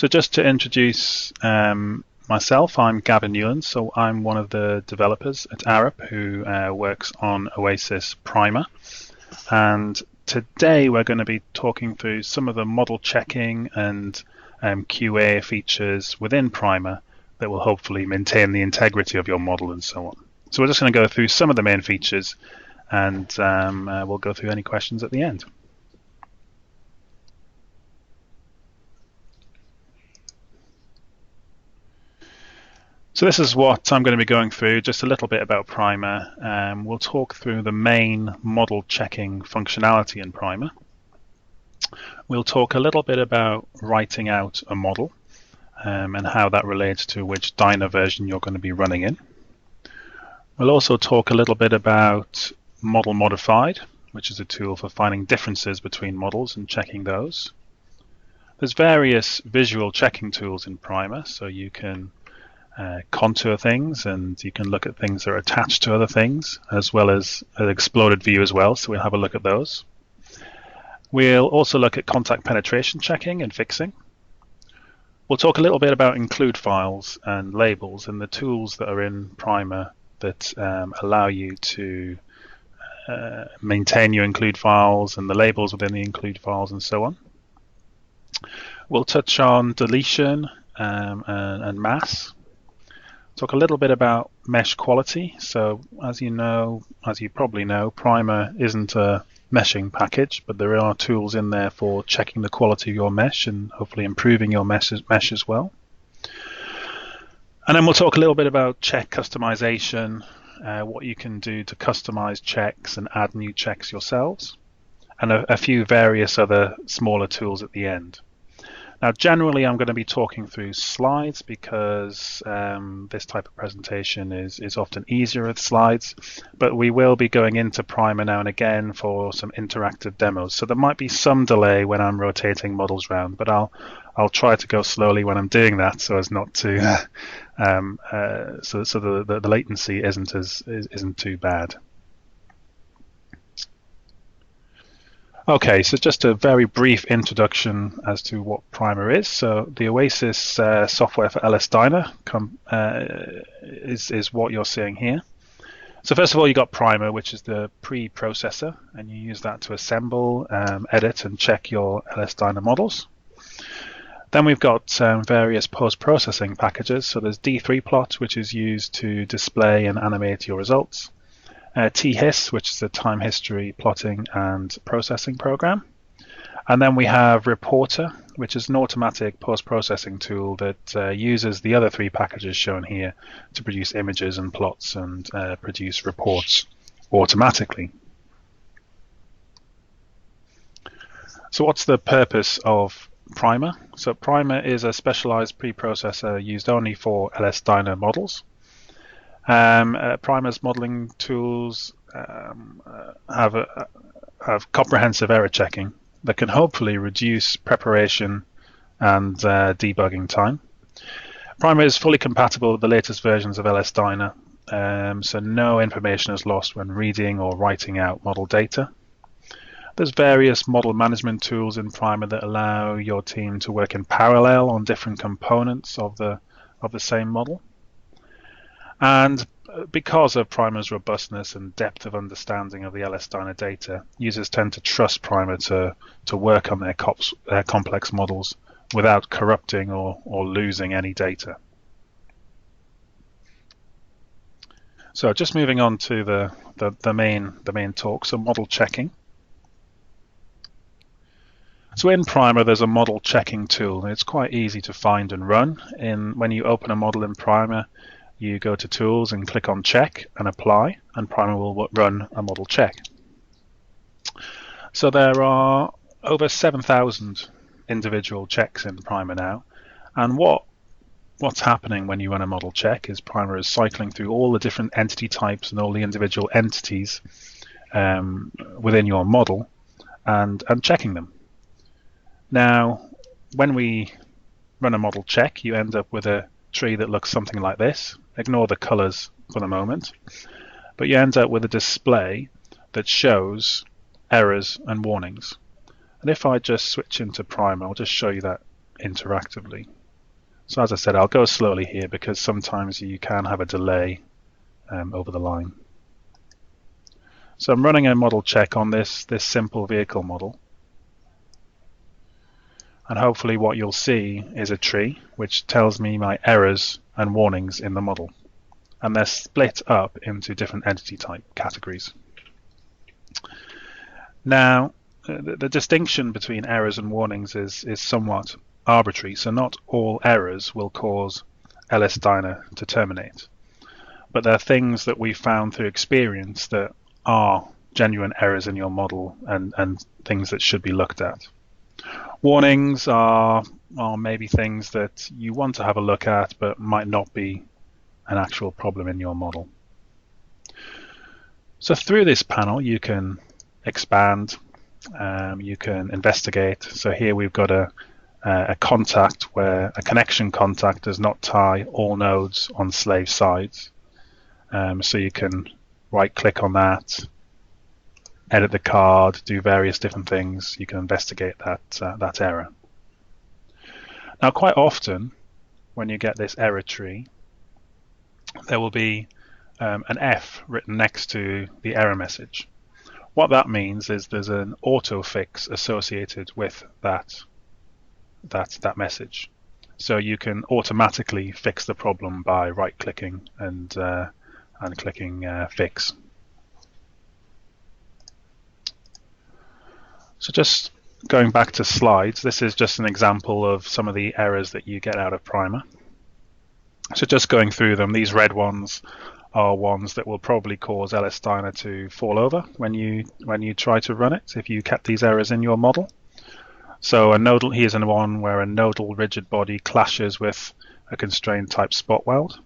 So just to introduce myself, I'm Gavin Newland. So I'm one of the developers at Arup who works on Oasys PRIMER. And today we're going to be talking through some of the model checking and QA features within PRIMER that will hopefully maintain the integrity of your model and so on. So we're just going to go through some of the main features, and we'll go through any questions at the end. So this is what I'm going to be going through, just a little bit about PRIMER. We'll talk through the main model checking functionality in PRIMER. We'll talk a little bit about writing out a model and how that relates to which dyna version you're going to be running in. We'll also talk a little bit about Model Modified, which is a tool for finding differences between models and checking those. There's various visual checking tools in PRIMER, so you can contour things and you can look at things that are attached to other things, as well as an exploded view as well, so we'll have a look at those. We'll also look at contact penetration checking and fixing. We'll talk a little bit about include files and labels and the tools that are in PRIMER that allow you to maintain your include files and the labels within the include files and so on. We'll touch on deletion and mass. Talk a little bit about mesh quality. So as you probably know, PRIMER isn't a meshing package, but there are tools in there for checking the quality of your mesh and hopefully improving your mesh as well. And then we'll talk a little bit about check customization, what you can do to customize checks and add new checks yourselves, and a few various other smaller tools at the end. Now, generally, I'm going to be talking through slides because this type of presentation is often easier with slides, but we will be going into PRIMER now and again for some interactive demos. So there might be some delay when I'm rotating models around, but I'll try to go slowly when I'm doing that so as not to so the latency isn't too bad. Okay, so just a very brief introduction as to what PRIMER is. So the Oasys software for LS-DYNA is what you're seeing here. So first of all, you got PRIMER, which is the pre-processor, and you use that to assemble, edit, and check your LS-DYNA models. Then we've got various post-processing packages. So there's D3plot, which is used to display and animate your results. THIS, which is the time history plotting and processing program. And then we have Reporter, which is an automatic post-processing tool that uses the other three packages shown here to produce images and plots and produce reports automatically. So what's the purpose of PRIMER? So PRIMER is a specialized preprocessor used only for LS-DYNA models. PRIMER's modeling tools have comprehensive error checking that can hopefully reduce preparation and debugging time. PRIMER is fully compatible with the latest versions of LS-DYNA, so no information is lost when reading or writing out model data. There's various model management tools in PRIMER that allow your team to work in parallel on different components of the same model. And because of PRIMER's robustness and depth of understanding of the LS-DYNA data, users tend to trust PRIMER to work on their complex models without corrupting or losing any data. So just moving on to the main talk, so model checking. So in PRIMER, there's a model checking tool, and it's quite easy to find and run. When you open a model in PRIMER, you go to Tools and click on Check and Apply, and PRIMER will run a model check. So there are over 7,000 individual checks in PRIMER now, and what's happening when you run a model check is PRIMER is cycling through all the different entity types and all the individual entities within your model and checking them. Now, when we run a model check, you end up with a tree that looks something like this. Ignore the colors for the moment, but you end up with a display that shows errors and warnings. And if I just switch into PRIMER, I'll just show you that interactively. So as I said, I'll go slowly here because sometimes you can have a delay over the line. So I'm running a model check on this simple vehicle model. And hopefully what you'll see is a tree which tells me my errors and warnings in the model. And they're split up into different entity type categories. Now, the distinction between errors and warnings is somewhat arbitrary. So not all errors will cause LS-DYNA to terminate. But there are things that we found through experience that are genuine errors in your model and things that should be looked at. Warnings are maybe things that you want to have a look at but might not be an actual problem in your model. So through this panel you can expand, you can investigate. So here we've got a contact where a connection contact does not tie all nodes on slave sides. So you can right click on that, edit the card, do various different things. You can investigate that error. Now quite often when you get this error tree, there will be an F written next to the error message. What that means is there's an auto fix associated with that message. So you can automatically fix the problem by right clicking and clicking fix. So just going back to slides, this is just an example of some of the errors that you get out of Primer. So just going through them, these red ones are ones that will probably cause LS-DYNA to fall over when you try to run it, if you kept these errors in your model. So here's one where a nodal rigid body clashes with a constrained type spot weld.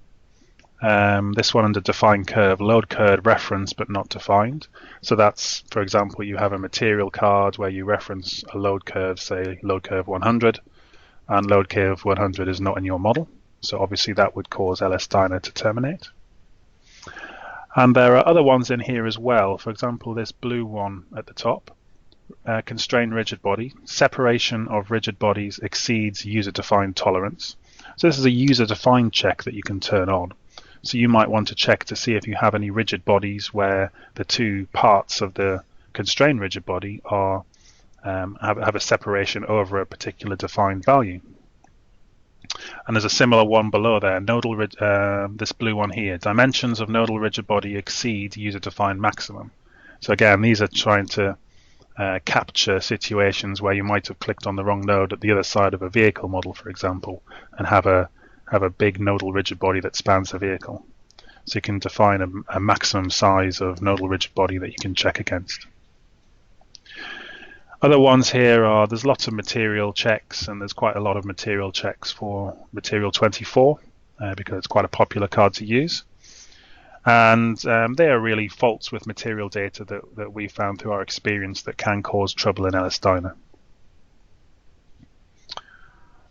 This one under defined curve, load curve reference but not defined. So that's, for example, you have a material card where you reference a load curve, say load curve 100, and load curve 100 is not in your model. So obviously that would cause LS-DYNA to terminate. And there are other ones in here as well. For example, this blue one at the top, constrained rigid body. Separation of rigid bodies exceeds user-defined tolerance. So this is a user-defined check that you can turn on. So you might want to check to see if you have any rigid bodies where the two parts of the constrained rigid body are have a separation over a particular defined value. And there's a similar one below there, this blue one here, dimensions of nodal rigid body exceed user-defined maximum. So again, these are trying to capture situations where you might have clicked on the wrong node at the other side of a vehicle model, for example, and have a big nodal rigid body that spans the vehicle. So you can define a maximum size of nodal rigid body that you can check against. Other ones here are, there's lots of material checks, and there's quite a lot of material checks for material 24 because it's quite a popular card to use. And they are really faults with material data that we found through our experience that can cause trouble in LS-DYNA.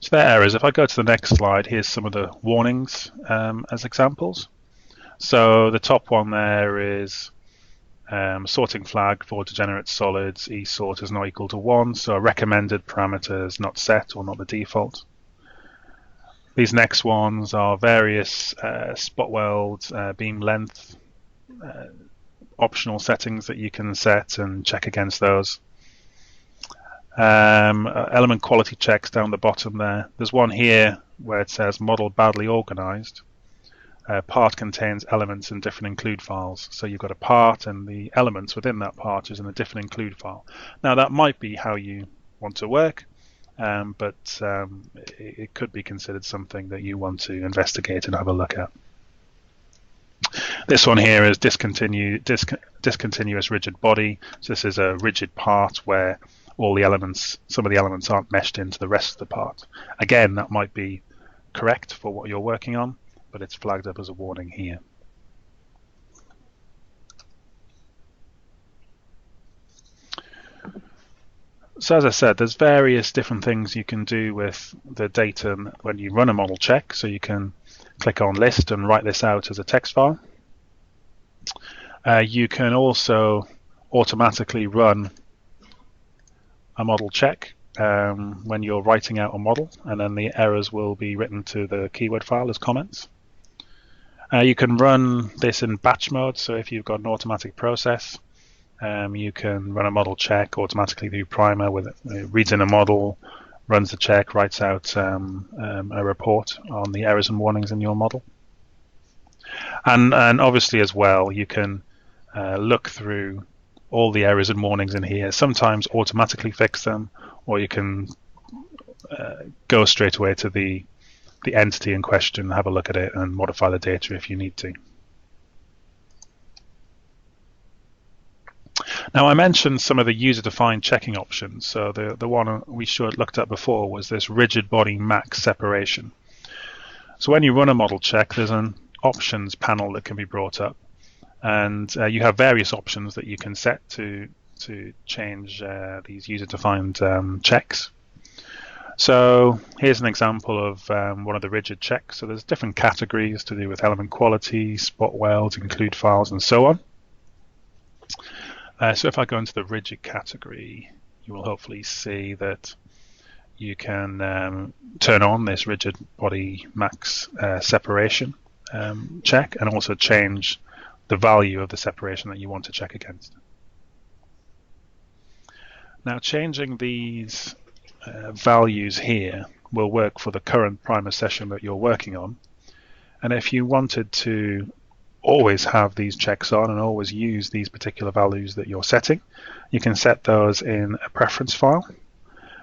So they're errors. If I go to the next slide, here's some of the warnings as examples. So the top one there is sorting flag for degenerate solids, eSort is not equal to 1, so a recommended parameter is not set or not the default. These next ones are various spot weld, beam length, optional settings that you can set and check against those. Element quality checks down the bottom there. There's one here where it says model badly organized. Part contains elements in different include files. So you've got a part and the elements within that part is in a different include file. Now that might be how you want to work, but it could be considered something that you want to investigate and have a look at. This one here is discontinuous rigid body. So this is a rigid part where all the elements, some of the elements aren't meshed into the rest of the part. Again, that might be correct for what you're working on, but it's flagged up as a warning here. So as I said, there's various different things you can do with the data when you run a model check. So you can click on list and write this out as a text file. You can also automatically run a model check when you're writing out a model, and then the errors will be written to the keyword file as comments. You can run this in batch mode, so if you've got an automatic process, you can run a model check automatically through Primer. With it reads in a model, runs the check, writes out a report on the errors and warnings in your model. And obviously as well, you can look through all the errors and warnings in here, sometimes automatically fix them, or you can go straight away to the entity in question, have a look at it, and modify the data if you need to. Now, I mentioned some of the user-defined checking options. So the one we looked at before was this rigid body max separation. So when you run a model check, there's an options panel that can be brought up, and you have various options that you can set to change these user-defined checks. So here's an example of one of the rigid checks. So there's different categories to do with element quality, spot welds, include files, and so on. So if I go into the rigid category, you will hopefully see that you can turn on this rigid body max separation check, and also change the value of the separation that you want to check against. Now, changing these values here will work for the current primer session that you're working on. And if you wanted to always have these checks on and always use these particular values that you're setting, you can set those in a preference file.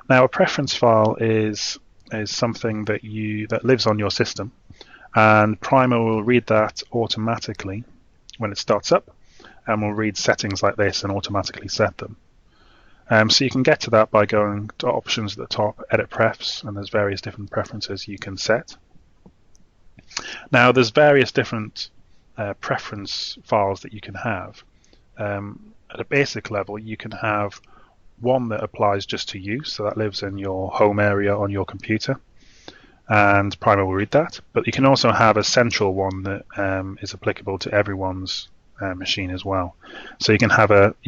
Now, a preference file is something that lives on your system, and Primer will read that automatically when it starts up, and will read settings like this and automatically set them. So you can get to that by going to options at the top, edit prefs, and there's various different preferences you can set. Now, there's various different preference files that you can have. At a basic level, you can have one that applies just to you, so that lives in your home area on your computer, and Primer will read that. But you can also have a central one that is applicable to everyone's machine as well. So you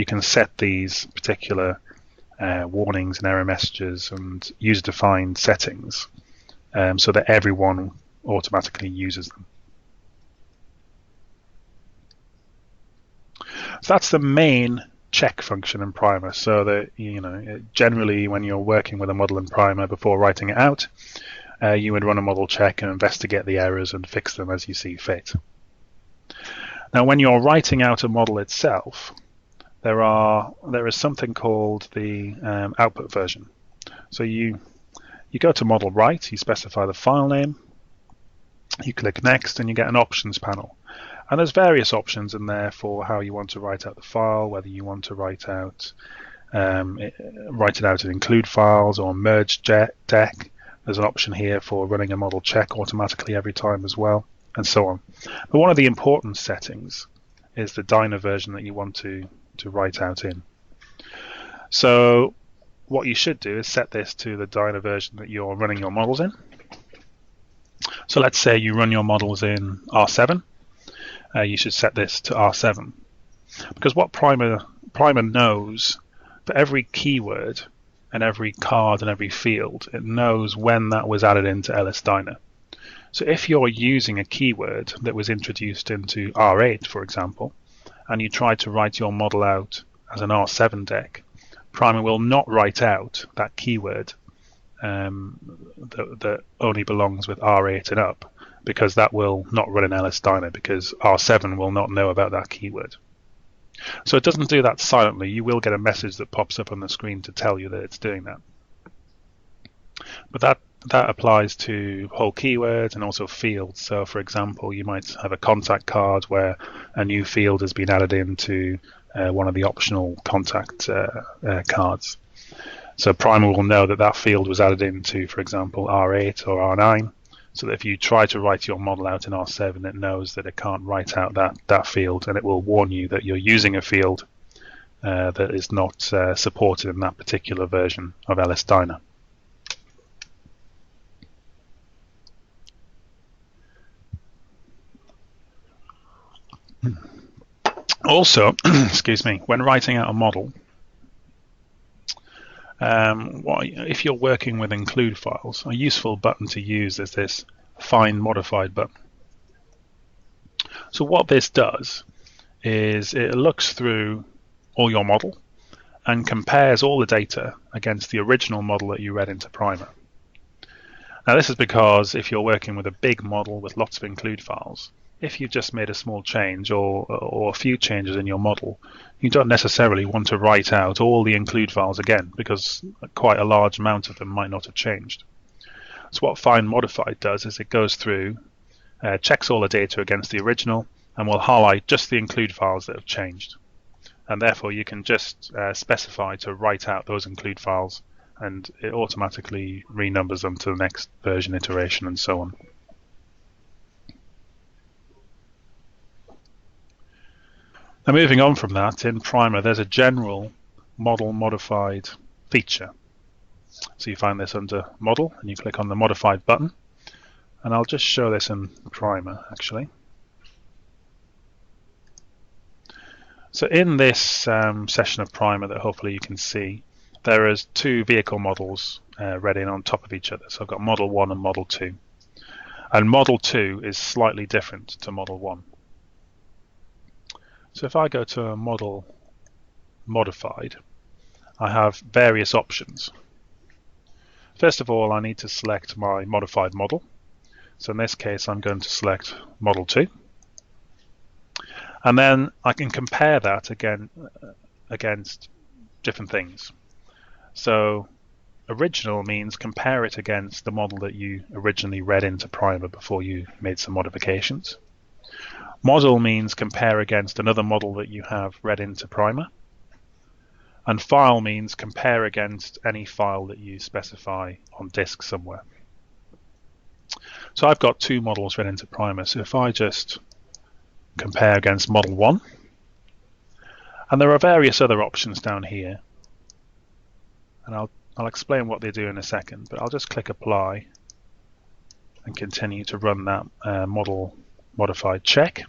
can set these particular warnings and error messages and user-defined settings so that everyone automatically uses them. So that's the main check function in Primer. So that generally when you're working with a model in Primer before writing it out, you would run a model check and investigate the errors and fix them as you see fit. Now, when you're writing out a model itself, there is something called the output version. So you go to model write, you specify the file name, you click next, and you get an options panel. And there's various options in there for how you want to write out the file, whether you want to write it out in include files or merge deck. There's an option here for running a model check automatically every time as well, and so on. But one of the important settings is the dyna version that you want to write out in. So what you should do is set this to the dyna version that you're running your models in. So let's say you run your models in R7. You should set this to R7, because what Primer knows, for every keyword and every card and every field, it knows when that was added into LS-DYNA. So if you're using a keyword that was introduced into R8, for example, and you try to write your model out as an R7 deck, Primer will not write out that keyword that only belongs with R8 and up, because that will not run in LS-DYNA, because R7 will not know about that keyword. So it doesn't do that silently. You will get a message that pops up on the screen to tell you that it's doing that. But that applies to whole keywords and also fields. So for example, you might have a contact card where a new field has been added into one of the optional contact cards. So Primer will know that that field was added into, for example, R8 or R9. So that if you try to write your model out in R7, it knows that it can't write out that field, and it will warn you that you're using a field that is not supported in that particular version of LS-DYNA. Also, excuse me, when writing out a model, if you're working with include files, a useful button to use is this Find Modified button. So what this does is it looks through all your model and compares all the data against the original model that you read into Primer. Now this is because if you're working with a big model with lots of include files, if you've just made a small change or a few changes in your model, you don't necessarily want to write out all the include files again because quite a large amount of them might not have changed. So what Find Modified does is it goes through, checks all the data against the original, and will highlight just the include files that have changed. And therefore you can just specify to write out those include files, and it automatically renumbers them to the next version iteration and so on. Now moving on from that, in Primer there's a general model modified feature. So you find this under Model and you click on the Modified button, and I'll just show this in Primer actually. So in this session of Primer that hopefully you can see, there is two vehicle models read in on top of each other. So I've got Model 1 and Model 2. And Model 2 is slightly different to Model 1. So if I go to a Model Modified, I have various options. First of all, I need to select my modified model. So in this case, I'm going to select Model 2. And then I can compare that again against different things. So original means compare it against the model that you originally read into Primer before you made some modifications. Model means compare against another model that you have read into Primer. And file means compare against any file that you specify on disk somewhere. So I've got two models read into Primer. So if I just compare against Model 1, and there are various other options down here, and I'll explain what they do in a second, but I'll just click Apply and continue to run that model modified check.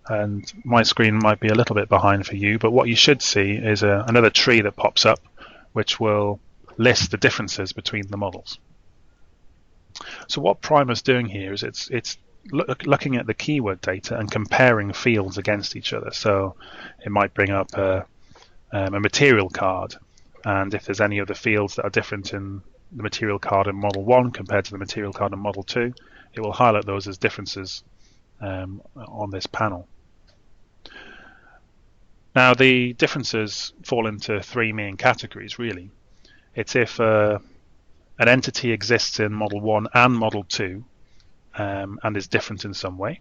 And my screen might be a little bit behind for you, but what you should see is another tree that pops up which will list the differences between the models. So what Primer's doing here is it's looking at the keyword data and comparing fields against each other. So it might bring up a material card, and if there's any of the fields that are different in the material card in Model 1 compared to the material card in Model 2, it will highlight those as differences on this panel. Now the differences fall into three main categories really. It's if an entity exists in Model 1 and Model 2 and is different in some way.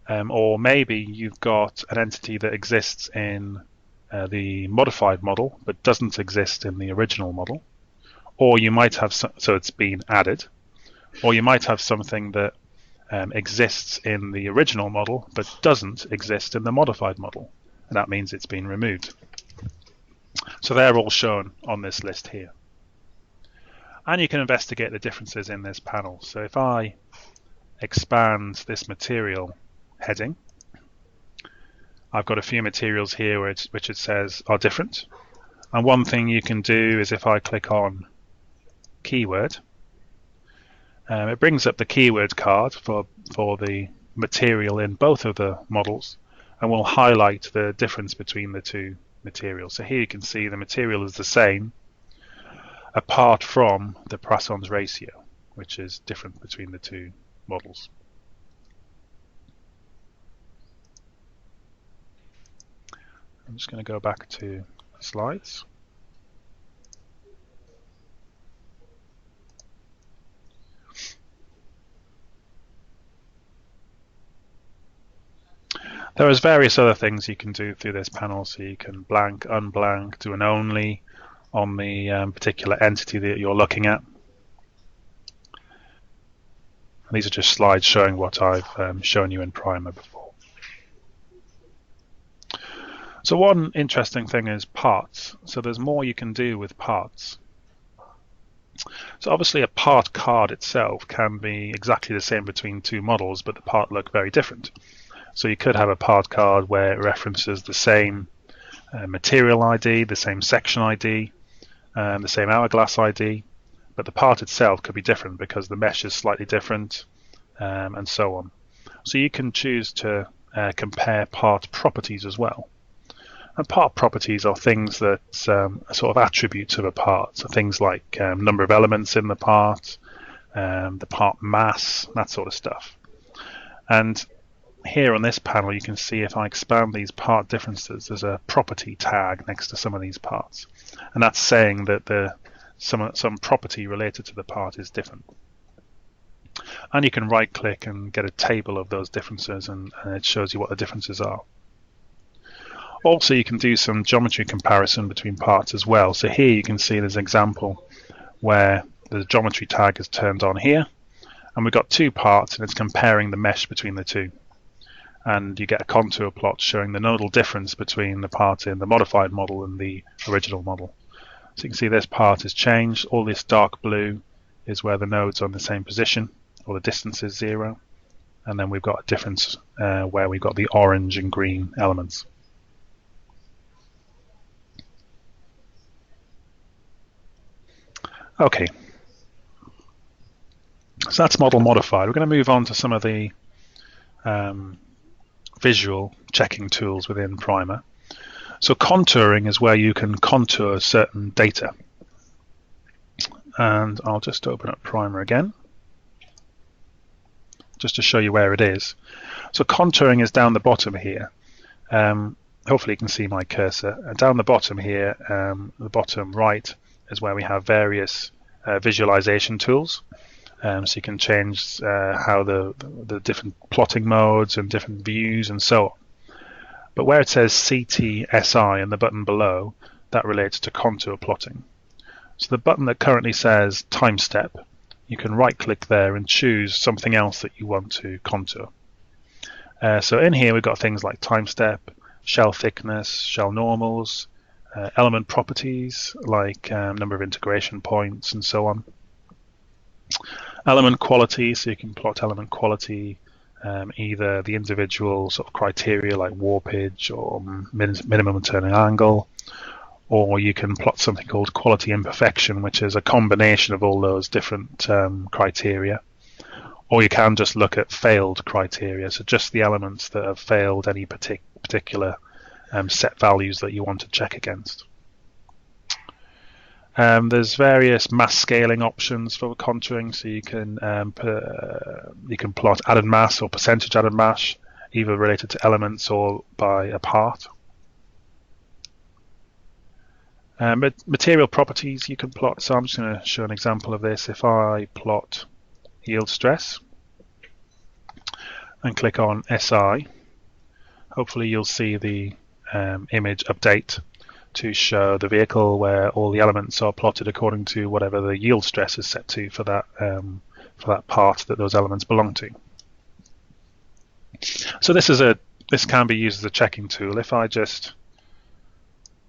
Or maybe you've got an entity that exists in the modified model but doesn't exist in the original model. Or you might have, so it's been added. Or you might have something that exists in the original model but doesn't exist in the modified model. And that means it's been removed. So they're all shown on this list here. And you can investigate the differences in this panel. So if I expand this material heading, I've got a few materials here which it says are different. And one thing you can do is if I click on keyword, it brings up the keyword card for the material in both of the models and will highlight the difference between the two materials. So here you can see the material is the same apart from the Poisson's ratio, which is different between the two models. I'm just going to go back to slides. There is various other things you can do through this panel. So you can blank, unblank, do an only on the particular entity that you're looking at. And these are just slides showing what I've shown you in Primer before. So one interesting thing is parts. So there's more you can do with parts. So obviously a part card itself can be exactly the same between two models, but the part look very different. So you could have a part card where it references the same material ID, the same section ID, the same hourglass ID, but the part itself could be different because the mesh is slightly different, and so on. So you can choose to compare part properties as well. And part properties are things that are sort of attributes of a part. So things like number of elements in the part mass, that sort of stuff. And here on this panel, you can see if I expand these part differences, there's a property tag next to some of these parts. And that's saying that some property related to the part is different. And you can right click and get a table of those differences, and it shows you what the differences are. Also, you can do some geometry comparison between parts as well. So here you can see there's an example where the geometry tag is turned on here, and we've got two parts, and it's comparing the mesh between the two. And you get a contour plot showing the nodal difference between the part in the modified model and the original model. So you can see this part is changed. All this dark blue is where the nodes are in the same position, or the distance is 0. And then we've got a difference where we've got the orange and green elements. Okay, so that's model modified. We're going to move on to some of the visual checking tools within Primer. So contouring is where you can contour certain data. And I'll just open up Primer again, just to show you where it is. So contouring is down the bottom here. Hopefully you can see my cursor. Down the bottom here, the bottom right, is where we have various visualization tools. So you can change how the different plotting modes and different views and so on. But where it says CTSI in the button below, that relates to contour plotting. So the button that currently says time step, you can right click there and choose something else that you want to contour. So in here we've got things like time step, shell thickness, shell normals, element properties like number of integration points and so on. Element quality, so you can plot element quality, either the individual sort of criteria like warpage or minimum turning angle, or you can plot something called quality imperfection, which is a combination of all those different criteria. Or you can just look at failed criteria, so just the elements that have failed any particular set values that you want to check against. There's various mass scaling options for contouring, so you can plot added mass or percentage added mass, either related to elements or by a part. But material properties you can plot, so I'm just going to show an example of this. If I plot yield stress and click on SI, hopefully you'll see the image update to show the vehicle where all the elements are plotted according to whatever the yield stress is set to for that part that those elements belong to. So this can be used as a checking tool. If I just,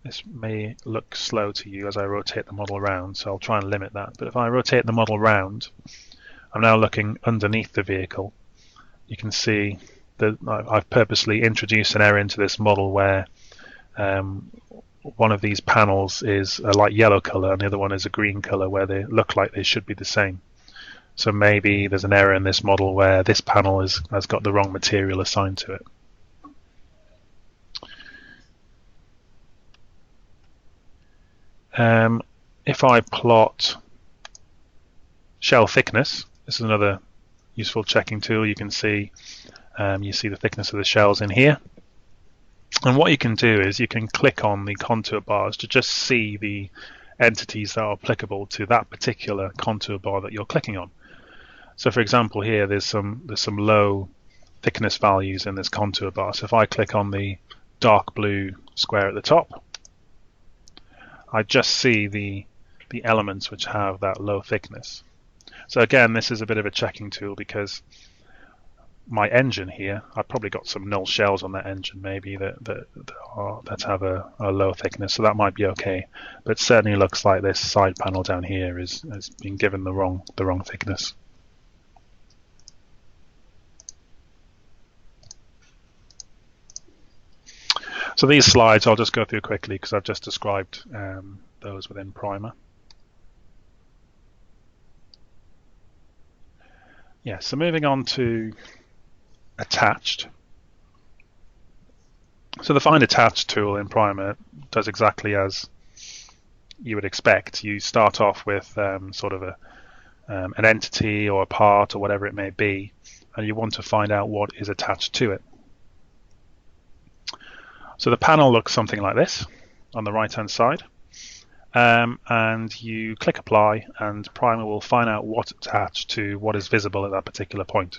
this may look slow to you as I rotate the model around, so I'll try and limit that. But if I rotate the model around, I'm now looking underneath the vehicle. You can see that I've purposely introduced an error into this model where one of these panels is a light yellow color and the other one is a green color, where they look like they should be the same. So maybe there's an error in this model where this panel has got the wrong material assigned to it. If I plot shell thickness, this is another useful checking tool. You can see you see the thickness of the shells in here. And what you can do is you can click on the contour bars to just see the entities that are applicable to that particular contour bar that you're clicking on. So for example here there's some low thickness values in this contour bar. So if I click on the dark blue square at the top, I just see the elements which have that low thickness. So again, this is a bit of a checking tool because my engine here, I've probably got some null shells on that engine maybe that have a low thickness, so that might be okay. But it certainly looks like this side panel down here has been given the wrong thickness. So these slides I'll just go through quickly because I've just described those within Primer. Yeah, so moving on to attached. So the Find Attached tool in Primer does exactly as you would expect. You start off with sort of an entity or a part or whatever it may be, and you want to find out what is attached to it. So the panel looks something like this on the right hand side, and you click Apply, and Primer will find out what's attached to what is visible at that particular point.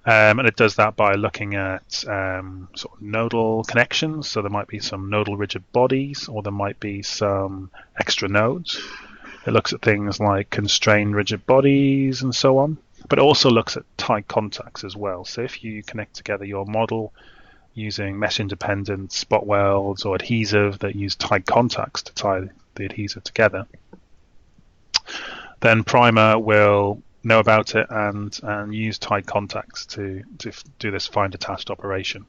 And it does that by looking at sort of nodal connections. So there might be some nodal rigid bodies, or there might be some extra nodes. It looks at things like constrained rigid bodies and so on, but it also looks at tight contacts as well. So if you connect together your model using mesh-independent spot welds or adhesive that use tight contacts to tie the adhesive together, then Primer will know about it and use tight contacts to do this find attached operation.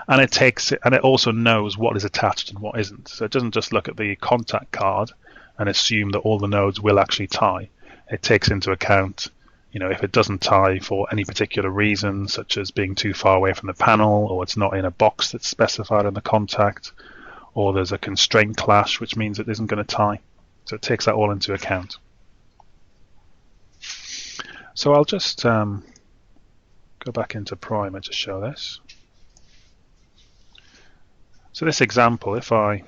And it also knows what is attached and what isn't. So it doesn't just look at the contact card and assume that all the nodes will actually tie. It takes into account, if it doesn't tie for any particular reason, such as being too far away from the panel, or it's not in a box that's specified in the contact, or there's a constraint clash, which means it isn't going to tie. So it takes that all into account. So I'll just go back into Primer to show this. So this example, if I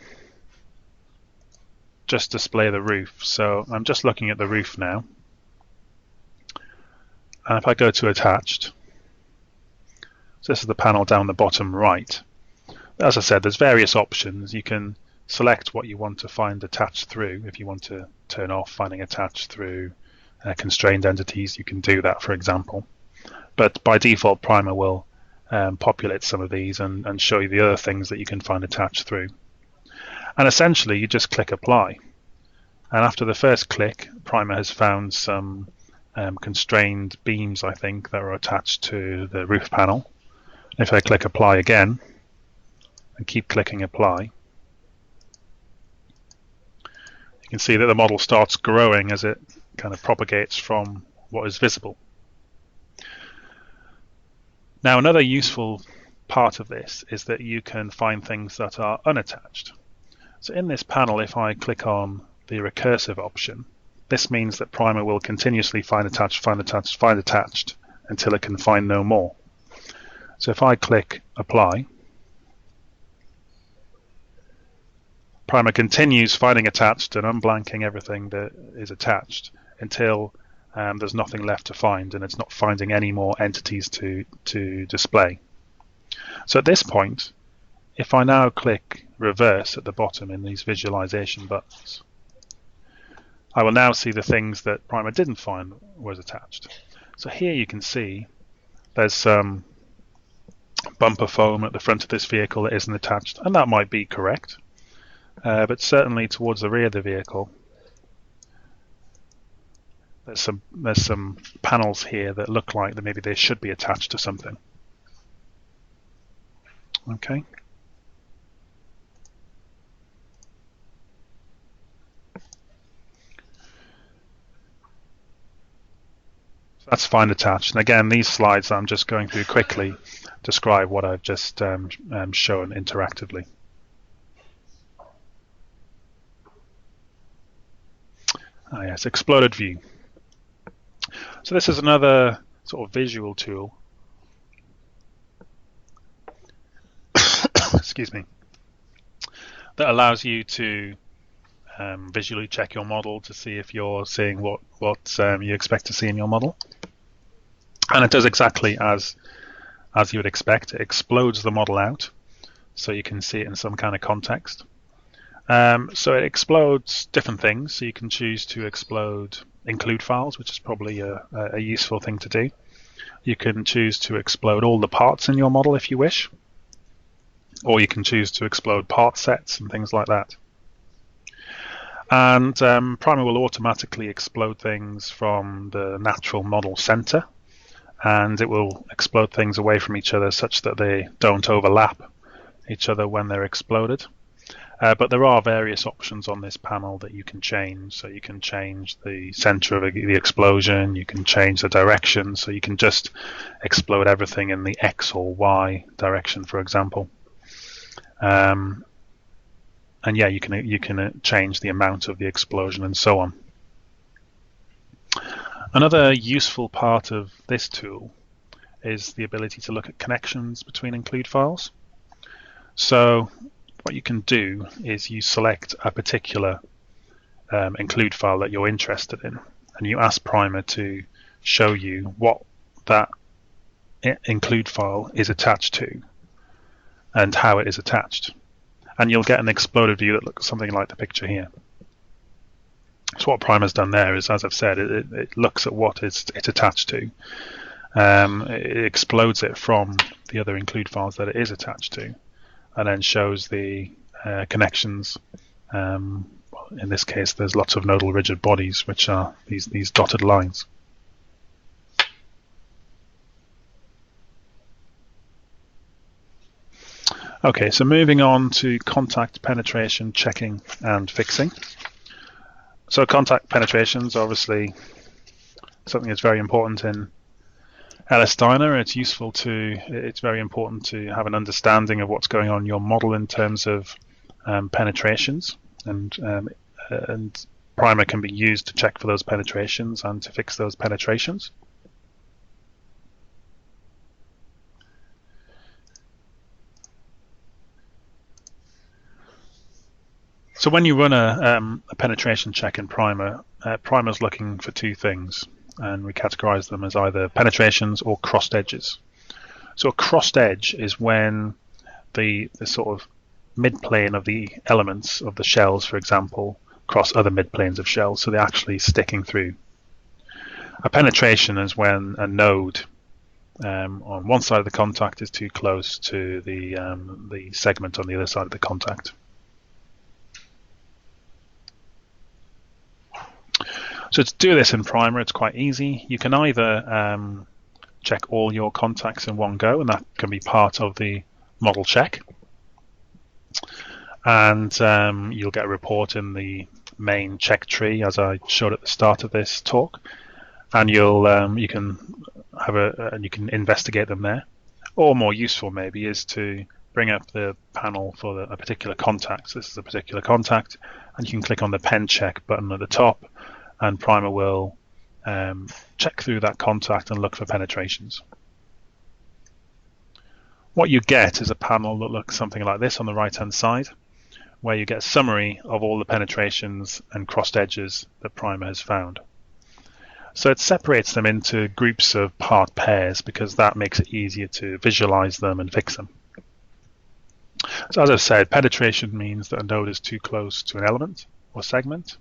just display the roof, so I'm just looking at the roof now, and if I go to Attached, so this is the panel down the bottom right. As I said, there's various options. You can select what you want to find attached through. If you want to turn off finding attached through constrained entities, you can do that, for example. But by default, Primer will populate some of these and show you the other things that you can find attached through. And essentially, you just click Apply. And after the first click, Primer has found some constrained beams, I think, that are attached to the roof panel. If I click Apply again and keep clicking Apply, you can see that the model starts growing as it kind of propagates from what is visible. Now, another useful part of this is that you can find things that are unattached. So in this panel, if I click on the recursive option, this means that Primer will continuously find attached, find attached, find attached until it can find no more. So if I click Apply, Primer continues finding attached and unblanking everything that is attached until there's nothing left to find, and it's not finding any more entities to display. So at this point, if I now click Reverse at the bottom in these visualization buttons, I will now see the things that Primer didn't find was attached. So here you can see there's some bumper foam at the front of this vehicle that isn't attached, and that might be correct. But certainly towards the rear of the vehicle, there's some panels here that look like that maybe they should be attached to something. Okay. So that's find attached. And again, these slides I'm just going through quickly describe what I've just shown interactively. Yes, exploded view. So this is another sort of visual tool. Excuse me. That allows you to visually check your model to see if you're seeing what you expect to see in your model. And it does exactly as you would expect. It explodes the model out so you can see it in some kind of context. So it explodes different things. So you can choose to include files, which is probably a useful thing to do. You can choose to explode all the parts in your model if you wish, or you can choose to explode part sets and things like that. And Primer will automatically explode things from the natural model center, and it will explode things away from each other such that they don't overlap each other when they're exploded. But there are various options on this panel that you can change. So you can change the center of the explosion, you can change the direction, so you can just explode everything in the X or Y direction, for example. And yeah, you can change the amount of the explosion and so on. Another useful part of this tool is the ability to look at connections between include files. So what you can do is you select a particular include file that you're interested in, and you ask Primer to show you what that include file is attached to and how it is attached. And you'll get an exploded view that looks something like the picture here. So what Primer's done there is, as I've said, it looks at what it's attached to. It explodes it from the other include files that it is attached to, and then shows the connections. In this case, there's lots of nodal rigid bodies, which are these dotted lines. Okay, so moving on to contact penetration checking and fixing. So contact penetration is obviously something that's very important in LS-DYNA. It's very important to have an understanding of what's going on in your model in terms of penetrations, and Primer can be used to check for those penetrations and to fix those penetrations. So when you run a penetration check in Primer, Primer's looking for two things, and we categorize them as either penetrations or crossed edges. So a crossed edge is when the sort of midplane of the elements of the shells, for example, cross other midplanes of shells, so they're actually sticking through. A penetration is when a node on one side of the contact is too close to the segment on the other side of the contact. So to do this in Primer, it's quite easy. You can either check all your contacts in one go, and that can be part of the model check. And you'll get a report in the main check tree, as I showed at the start of this talk. And you can investigate them there. Or more useful maybe is to bring up the panel for a particular contact. So this is a particular contact, and you can click on the pen check button at the top, and Primer will check through that contact and look for penetrations. What you get is a panel that looks something like this on the right-hand side, where you get a summary of all the penetrations and crossed edges that Primer has found. So it separates them into groups of part pairs, because that makes it easier to visualize them and fix them. So as I've said, penetration means that a node is too close to an element or segment,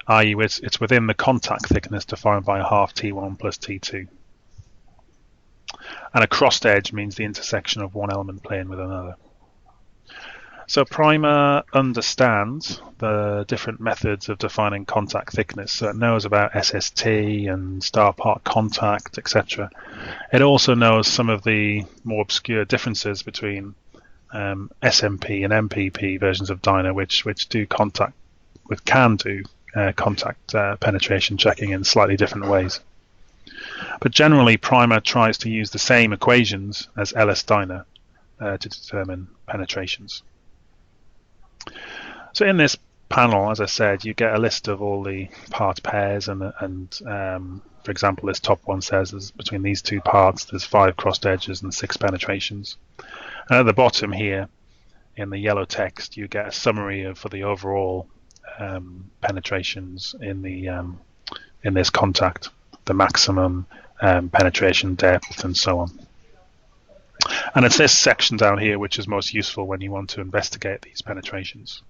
i.e. it's within the contact thickness defined by a half T1 plus T2. And a crossed edge means the intersection of one element plane with another. So Primer understands the different methods of defining contact thickness. So it knows about SST and star part contact, etc. It also knows some of the more obscure differences between SMP and MPP versions of DYNA, which can do contact penetration checking in slightly different ways. But generally, Primer tries to use the same equations as LS-DYNA to determine penetrations. So in this panel, as I said, you get a list of all the part pairs, and for example, this top one says there's between these two parts there's 5 crossed edges and 6 penetrations. And at the bottom here, in the yellow text, you get a summary for the overall penetrations in this contact, the maximum penetration depth, and so on. And it's this section down here which is most useful when you want to investigate these penetrations.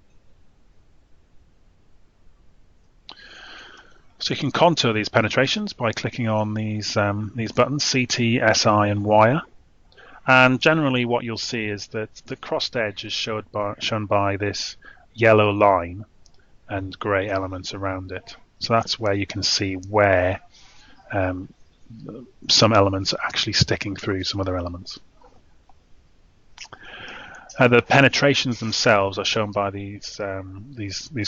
So you can contour these penetrations by clicking on these buttons, CT, SI, and Wire. And generally what you'll see is that the crossed edge is shown by this yellow line and grey elements around it. So that's where you can see where some elements are actually sticking through some other elements. The penetrations themselves are shown by these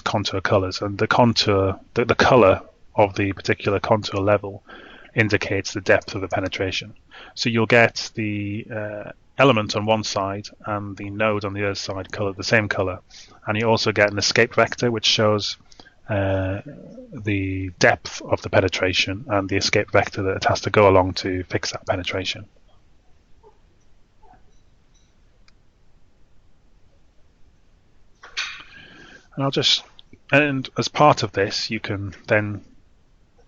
contour colors, and the contour, the color of the particular contour level indicates the depth of the penetration. So you'll get the element on one side and the node on the other side colored the same color, and you also get an escape vector which shows the depth of the penetration and the escape vector that it has to go along to fix that penetration. And as part of this, you can then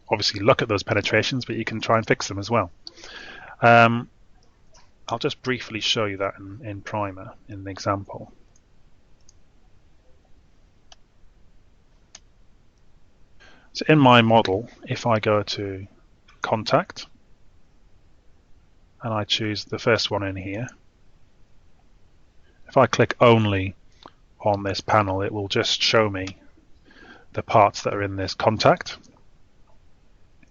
obviously look at those penetrations, but you can try and fix them as well. I'll just briefly show you that in Primer in an example. So in my model, if I go to Contact and I choose the first one in here, if I click only on this panel, it will just show me the parts that are in this contact.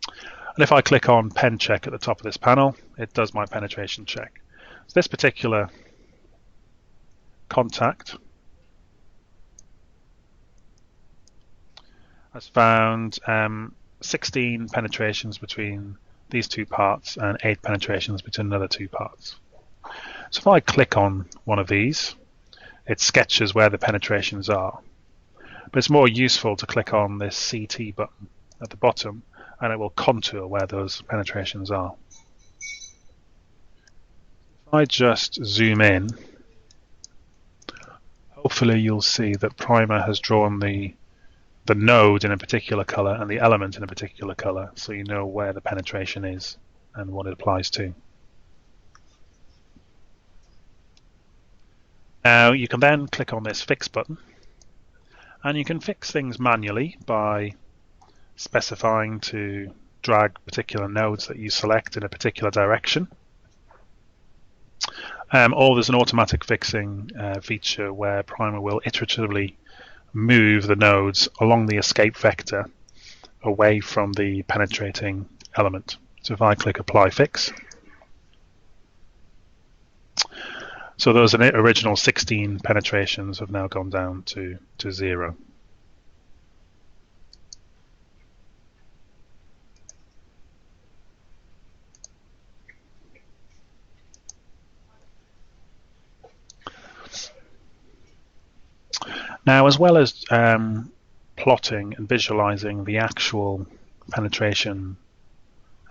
And if I click on pen check at the top of this panel, it does my penetration check. So this particular contact has found 16 penetrations between these two parts and 8 penetrations between another two parts. So if I click on one of these, it sketches where the penetrations are. But it's more useful to click on this CT button at the bottom, and it will contour where those penetrations are. If I just zoom in, hopefully you'll see that Primer has drawn the node in a particular color and the element in a particular color, so you know where the penetration is and what it applies to. Now you can then click on this Fix button, and you can fix things manually by specifying to drag particular nodes that you select in a particular direction. Or there's an automatic fixing feature where Primer will iteratively move the nodes along the escape vector away from the penetrating element. So if I click Apply Fix, so those original 16 penetrations have now gone down to 0. Now, as well as plotting and visualizing the actual penetration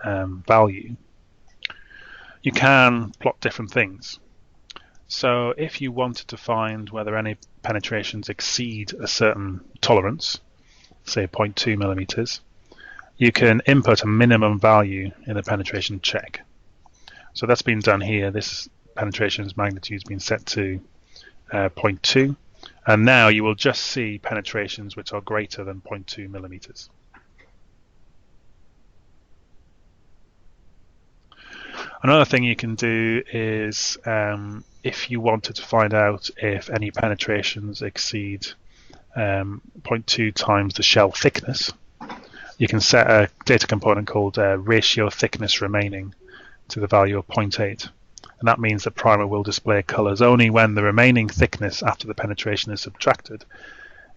value, you can plot different things. So if you wanted to find whether any penetrations exceed a certain tolerance, say 0.2 millimeters, you can input a minimum value in the penetration check. So that's been done here. This penetration's magnitude has been set to 0.2. And now you will just see penetrations which are greater than 0.2 millimeters. Another thing you can do is if you wanted to find out if any penetrations exceed 0.2 times the shell thickness, you can set a data component called ratio thickness remaining to the value of 0.8. And that means that Primer will display colors only when the remaining thickness after the penetration is subtracted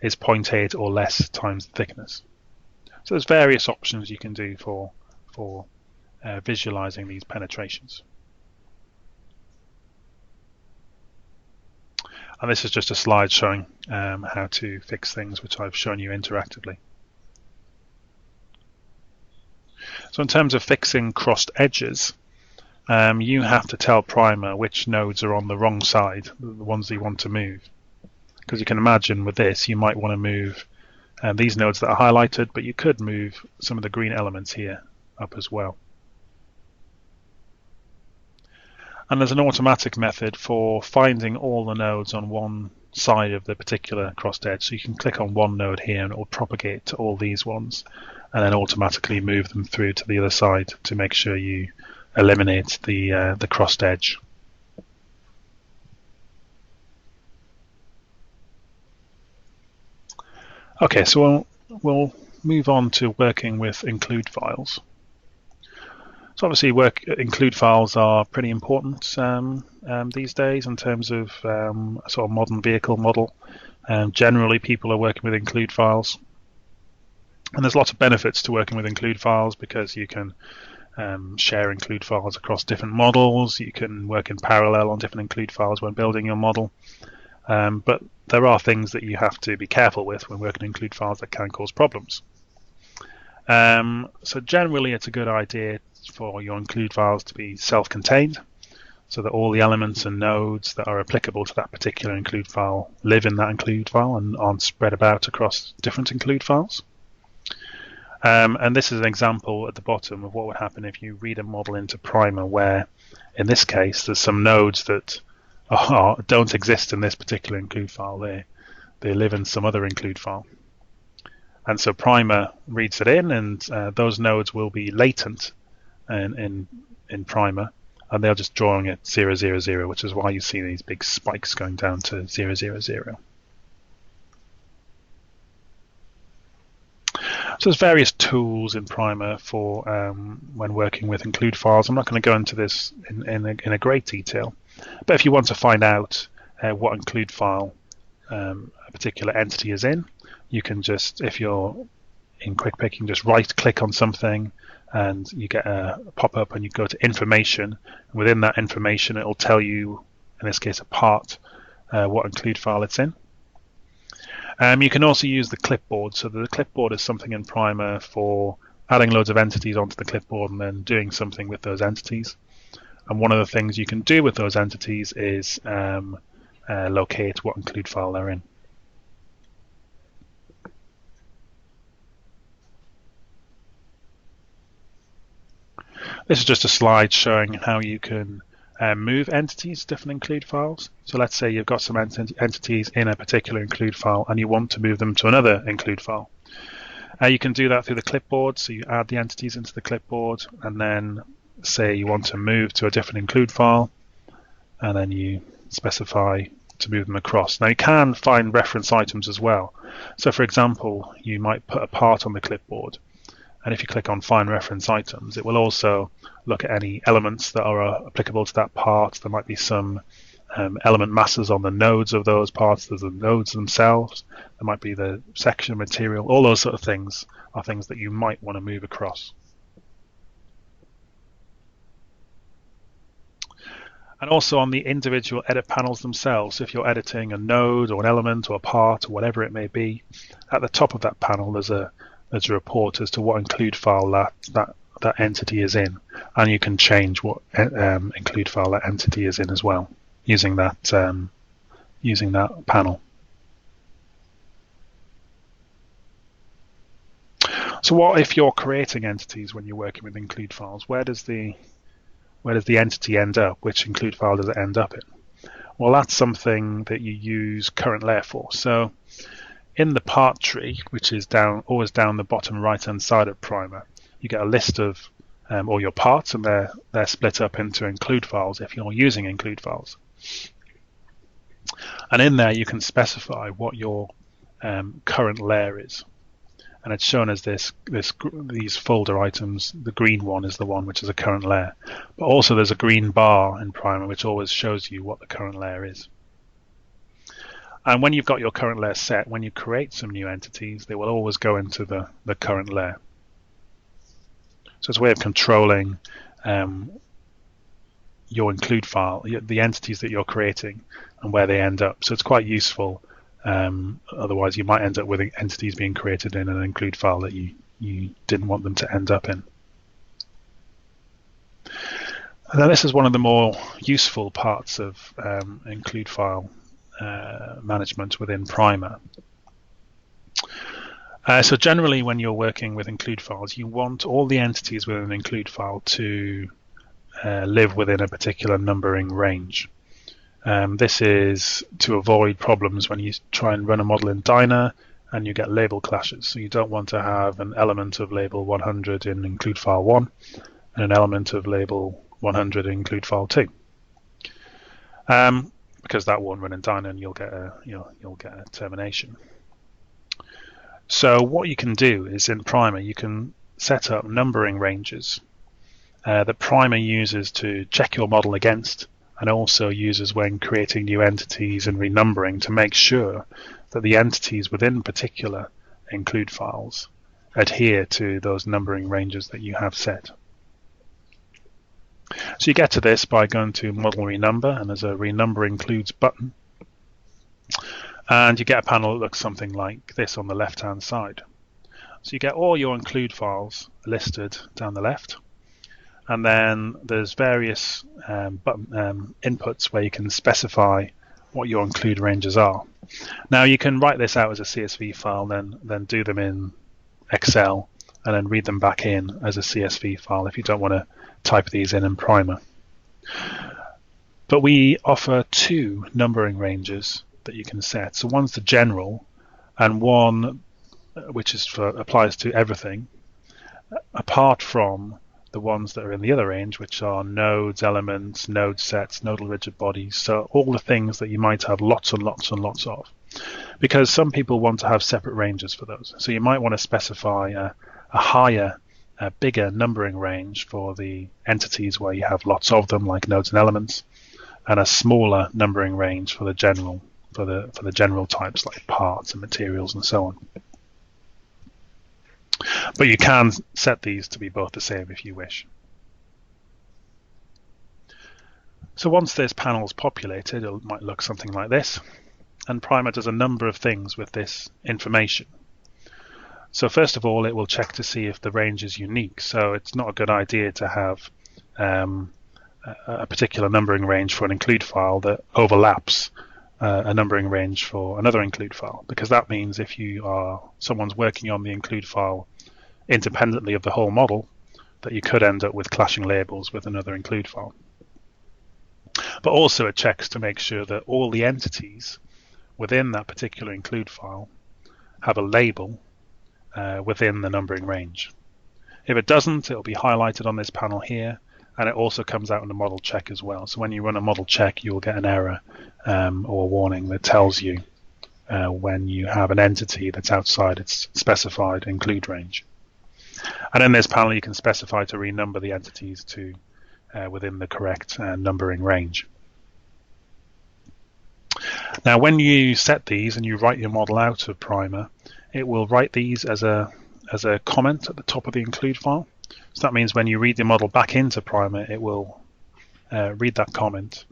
is 0.8 or less times the thickness. So there's various options you can do for visualizing these penetrations. And this is just a slide showing how to fix things which I've shown you interactively. So in terms of fixing crossed edges, you have to tell Primer which nodes are on the wrong side, the ones that you want to move. Because you can imagine with this, you might want to move these nodes that are highlighted, but you could move some of the green elements here up as well. And there's an automatic method for finding all the nodes on one side of the particular crossed edge. So you can click on one node here and it will propagate to all these ones, and then automatically move them through to the other side to make sure you eliminate the crossed edge. Okay, so we'll move on to working with include files. So obviously include files are pretty important these days in terms of a sort of modern vehicle model. Generally people are working with include files, and there's lots of benefits to working with include files because you can share include files across different models. You can work in parallel on different include files when building your model. But there are things that you have to be careful with when working include files that can cause problems. So generally it's a good idea for your include files to be self-contained, so that all the elements and nodes that are applicable to that particular include file live in that include file and aren't spread about across different include files. And this is an example at the bottom of what would happen if you read a model into Primer, where in this case there's some nodes that don't exist in this particular include file. They live in some other include file. And so Primer reads it in, and those nodes will be latent in Primer, and they're just drawing at 0, 0, 0, which is why you see these big spikes going down to 0, 0, 0. So there's various tools in Primer for when working with include files. I'm not going to go into this in a great detail, but if you want to find out what include file a particular entity is in, you can just, if you're in QuickPick, you can just right-click on something and you get a pop-up and you go to information. And within that information, it will tell you, in this case, a part, what include file it's in. You can also use the clipboard. So the clipboard is something in Primer for adding loads of entities onto the clipboard and then doing something with those entities. And one of the things you can do with those entities is locate what include file they're in. This is just a slide showing how you can move entities to different include files. So let's say you've got some entities in a particular include file and you want to move them to another include file. You can do that through the clipboard. So you add the entities into the clipboard, and then say you want to move to a different include file, and then you specify to move them across. Now you can find reference items as well. So for example, you might put a part on the clipboard, and if you click on Find Reference Items, it will also look at any elements that are applicable to that part. There might be some element masses on the nodes of those parts. There's the nodes themselves. There might be the section material. All those sort of things are things that you might want to move across. And also on the individual edit panels themselves, if you're editing a node or an element or a part or whatever it may be, at the top of that panel there's a report as to what include file that entity is in, and you can change what include file that entity is in as well using that panel. So what if you're creating entities when you're working with include files? Where does the entity end up? Which include file does it end up in? Well, that's something that you use current layer for. So in the part tree, which is always down the bottom right hand side of Primer, you get a list of all your parts, and they're split up into include files if you're using include files. And in there you can specify what your current layer is, and it's shown as these folder items. The green one is the one which is a current layer, but also there's a green bar in Primer which always shows you what the current layer is. And when you've got your current layer set, when you create some new entities, they will always go into the current layer. So it's a way of controlling your include file, the entities that you're creating and where they end up. So it's quite useful. Otherwise you might end up with entities being created in an include file that you didn't want them to end up in. And then this is one of the more useful parts of include file management within Primer. So generally when you're working with include files, you want all the entities within an include file to live within a particular numbering range. This is to avoid problems when you try and run a model in Dyna and you get label clashes. So you don't want to have an element of label 100 in include file 1 and an element of label 100 in include file 2. Because that won't run in Dyna and you'll get a termination. So what you can do is in Primer you can set up numbering ranges, that Primer uses to check your model against, and also uses when creating new entities and renumbering to make sure that the entities within particular include files adhere to those numbering ranges that you have set. So you get to this by going to Model Renumber, and there's a Renumber Includes button, and you get a panel that looks something like this on the left-hand side. So you get all your include files listed down the left, and then there's various inputs where you can specify what your include ranges are. Now you can write this out as a CSV file, then do them in Excel, and then read them back in as a CSV file if you don't want to type these in Primer. But we offer two numbering ranges that you can set. So one's the general, and one which is applies to everything, apart from the ones that are in the other range, which are nodes, elements, node sets, nodal rigid bodies. So all the things that you might have lots and lots and lots of, because some people want to have separate ranges for those. So you might want to specify a higher, bigger numbering range for the entities where you have lots of them, like nodes and elements, and a smaller numbering range for the general, for the general types like parts and materials and so on. But you can set these to be both the same if you wish. So once this panel is populated, it might look something like this, and Primer does a number of things with this information. So first of all, it will check to see if the range is unique. So it's not a good idea to have a particular numbering range for an include file that overlaps a numbering range for another include file, because that means if someone's working on the include file independently of the whole model, that you could end up with clashing labels with another include file. But also it checks to make sure that all the entities within that particular include file have a label within the numbering range. If it doesn't, it will be highlighted on this panel here, and it also comes out in the model check as well. So when you run a model check, you will get an error or a warning that tells you when you have an entity that's outside its specified include range. And in this panel, you can specify to renumber the entities to within the correct numbering range. Now, when you set these and you write your model out of Primer, it will write these as a comment at the top of the include file. So that means when you read the model back into Primer, it will read that comment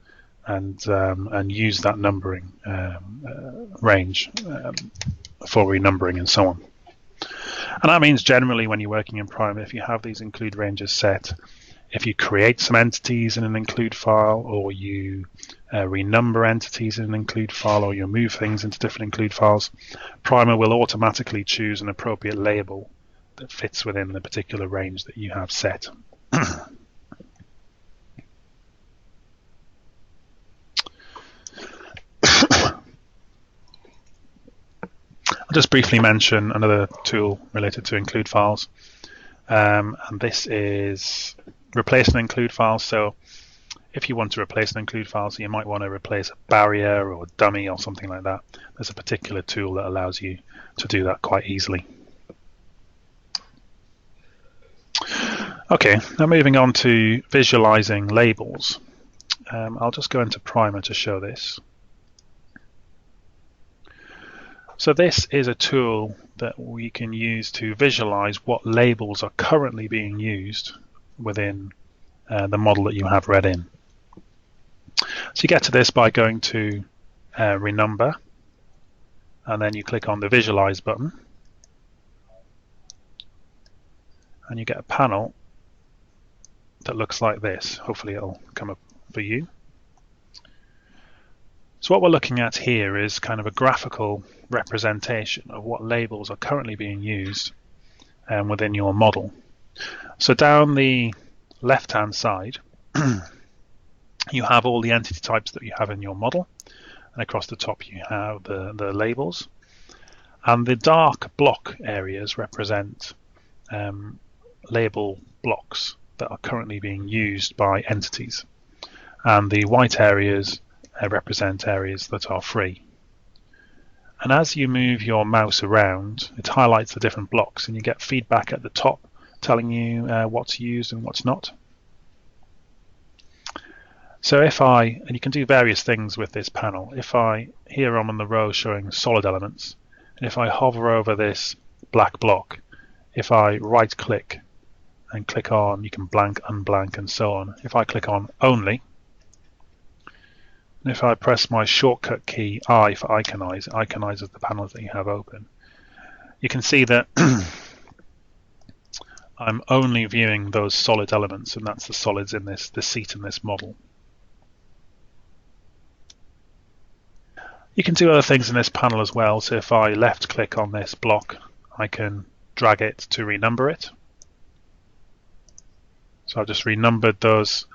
and use that numbering range for renumbering and so on. And that means generally when you're working in Primer, if you have these include ranges set, if you create some entities in an include file, or you renumber entities in an include file, or you move things into different include files, Primer will automatically choose an appropriate label that fits within the particular range that you have set. I'll just briefly mention another tool related to include files, and this is replace an include file. So if you want to replace an include file, so you might want to replace a barrier or a dummy or something like that, there's a particular tool that allows you to do that quite easily. Okay, now moving on to visualizing labels. I'll just go into Primer to show this. So this is a tool that we can use to visualize what labels are currently being used within the model that you have read in. So you get to this by going to Renumber, and then you click on the Visualize button, and you get a panel that looks like this. Hopefully it'll come up for you. So what we're looking at here is kind of a graphical representation of what labels are currently being used within your model. So down the left-hand side, you have all the entity types that you have in your model, and across the top you have the labels. And the dark block areas represent label blocks that are currently being used by entities, and the white areas represent areas that are free. And as you move your mouse around, it highlights the different blocks, and you get feedback at the top telling you what's used and what's not. So and you can do various things with this panel. Here I'm on the row showing solid elements, and if I hover over this black block, if I right click and click on, you can blank, unblank, and so on. If I click on only, and if I press my shortcut key I for iconize, it iconizes the panels that you have open. You can see that I'm only viewing those solid elements, and that's the solids in the seat in this model. You can do other things in this panel as well. So if I left click on this block, I can drag it to renumber it. So I've just renumbered those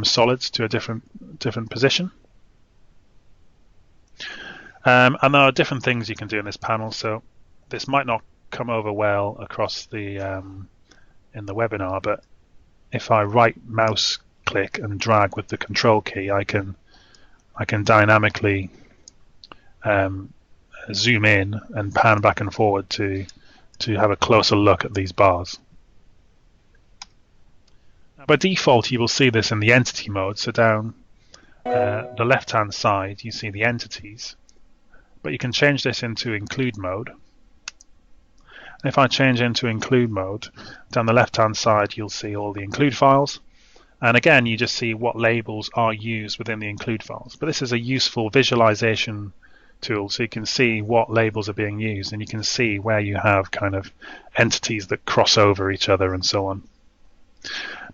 solids to a different position. And there are different things you can do in this panel. So this might not come over well across the in the webinar, but if I right mouse click and drag with the control key, I can dynamically zoom in and pan back and forward to have a closer look at these bars. By default, you will see this in the entity mode. So down the left-hand side, you see the entities, but you can change this into include mode. And if I change into include mode, down the left-hand side, you'll see all the include files. And again, you just see what labels are used within the include files. But this is a useful visualization tool, so you can see what labels are being used, and you can see where you have kind of entities that cross over each other and so on.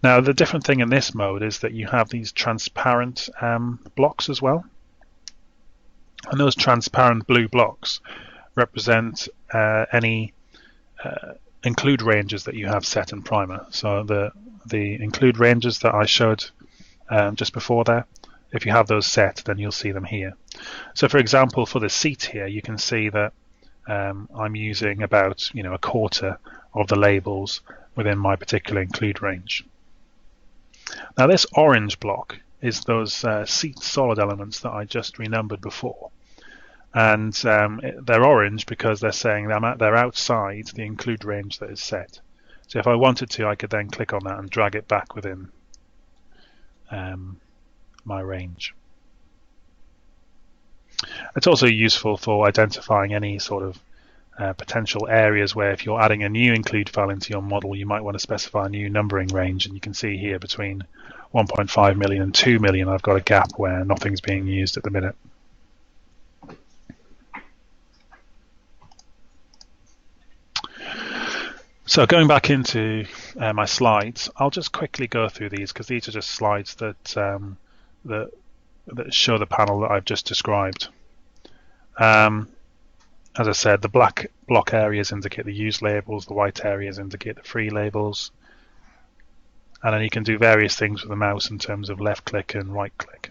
Now, the different thing in this mode is that you have these transparent blocks as well. And those transparent blue blocks represent any include ranges that you have set in Primer. So the include ranges that I showed just before there, if you have those set, then you'll see them here. So for example, for the seat here, you can see that I'm using about a quarter of the labels within my particular include range. Now this orange block is those seat solid elements that I just renumbered before, and they're orange because they're saying they're outside the include range that is set. So if I wanted to, I could then click on that and drag it back within my range. It's also useful for identifying any sort of potential areas where if you're adding a new include file into your model, you might want to specify a new numbering range. And you can see here between 1.5 million and 2 million, I've got a gap where nothing's being used at the minute. So going back into my slides, I'll just quickly go through these because these are just slides that that show the panel that I've just described. As I said, the black block areas indicate the used labels, the white areas indicate the free labels, and then you can do various things with the mouse in terms of left click and right click.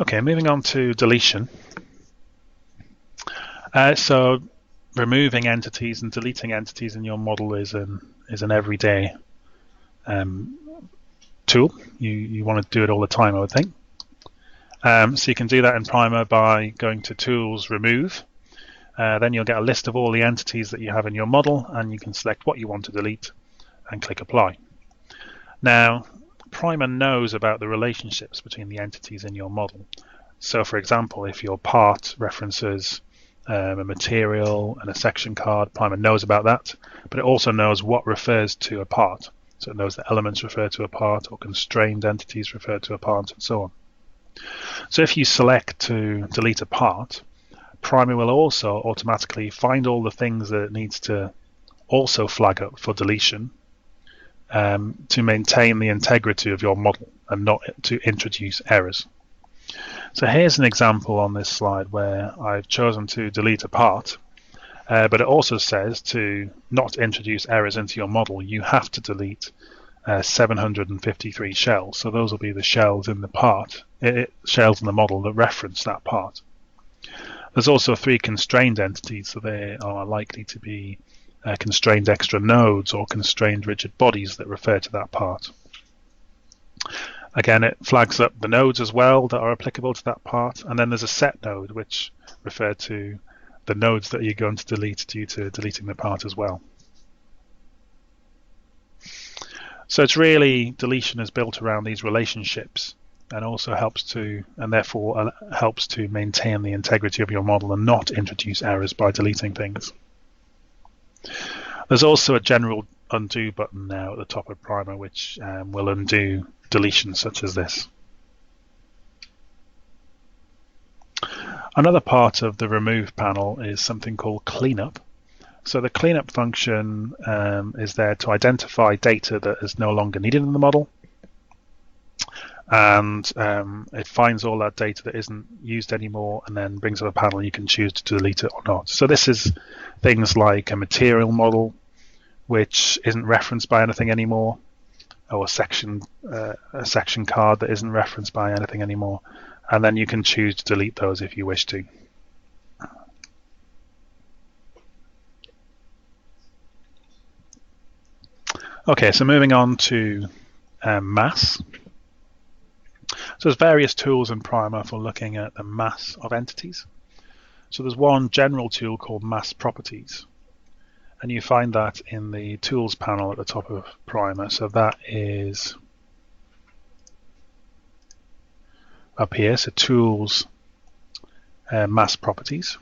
Okay, moving on to deletion. So removing entities and deleting entities in your model is an everyday tool. You want to do it all the time, I would think. So you can do that in Primer by going to Tools, Remove. Then you'll get a list of all the entities that you have in your model, and you can select what you want to delete and click Apply. Now, Primer knows about the relationships between the entities in your model. So for example, if your part references a material and a section card, Primer knows about that, but it also knows what refers to a part. So it knows that elements refer to a part, or constrained entities refer to a part, and so on. So if you select to delete a part, Primer will also automatically find all the things that it needs to also flag up for deletion to maintain the integrity of your model and not to introduce errors. So here's an example on this slide where I've chosen to delete a part, but it also says to not introduce errors into your model, you have to delete 753 shells. So those will be the shells in the part, shells in the model that reference that part. There's also 3 constrained entities, so they are likely to be constrained extra nodes or constrained rigid bodies that refer to that part. Again, it flags up the nodes as well that are applicable to that part, and then there's a set node which refer to the nodes that you're going to delete due to deleting the part as well. So it's really, deletion is built around these relationships, and also helps to, and therefore helps to maintain the integrity of your model and not introduce errors by deleting things. There's also a general undo button now at the top of Primer, which will undo deletions such as this. Another part of the remove panel is something called cleanup. So the cleanup function is there to identify data that is no longer needed in the model, and it finds all that data that isn't used anymore and then brings up a panel and you can choose to delete it or not. So this is things like a material model which isn't referenced by anything anymore, or a section card that isn't referenced by anything anymore, and then you can choose to delete those if you wish to. Okay, so moving on to mass. So there's various tools in Primer for looking at the mass of entities. So there's one general tool called mass properties, and you find that in the tools panel at the top of Primer. So that is up here, so tools, mass properties.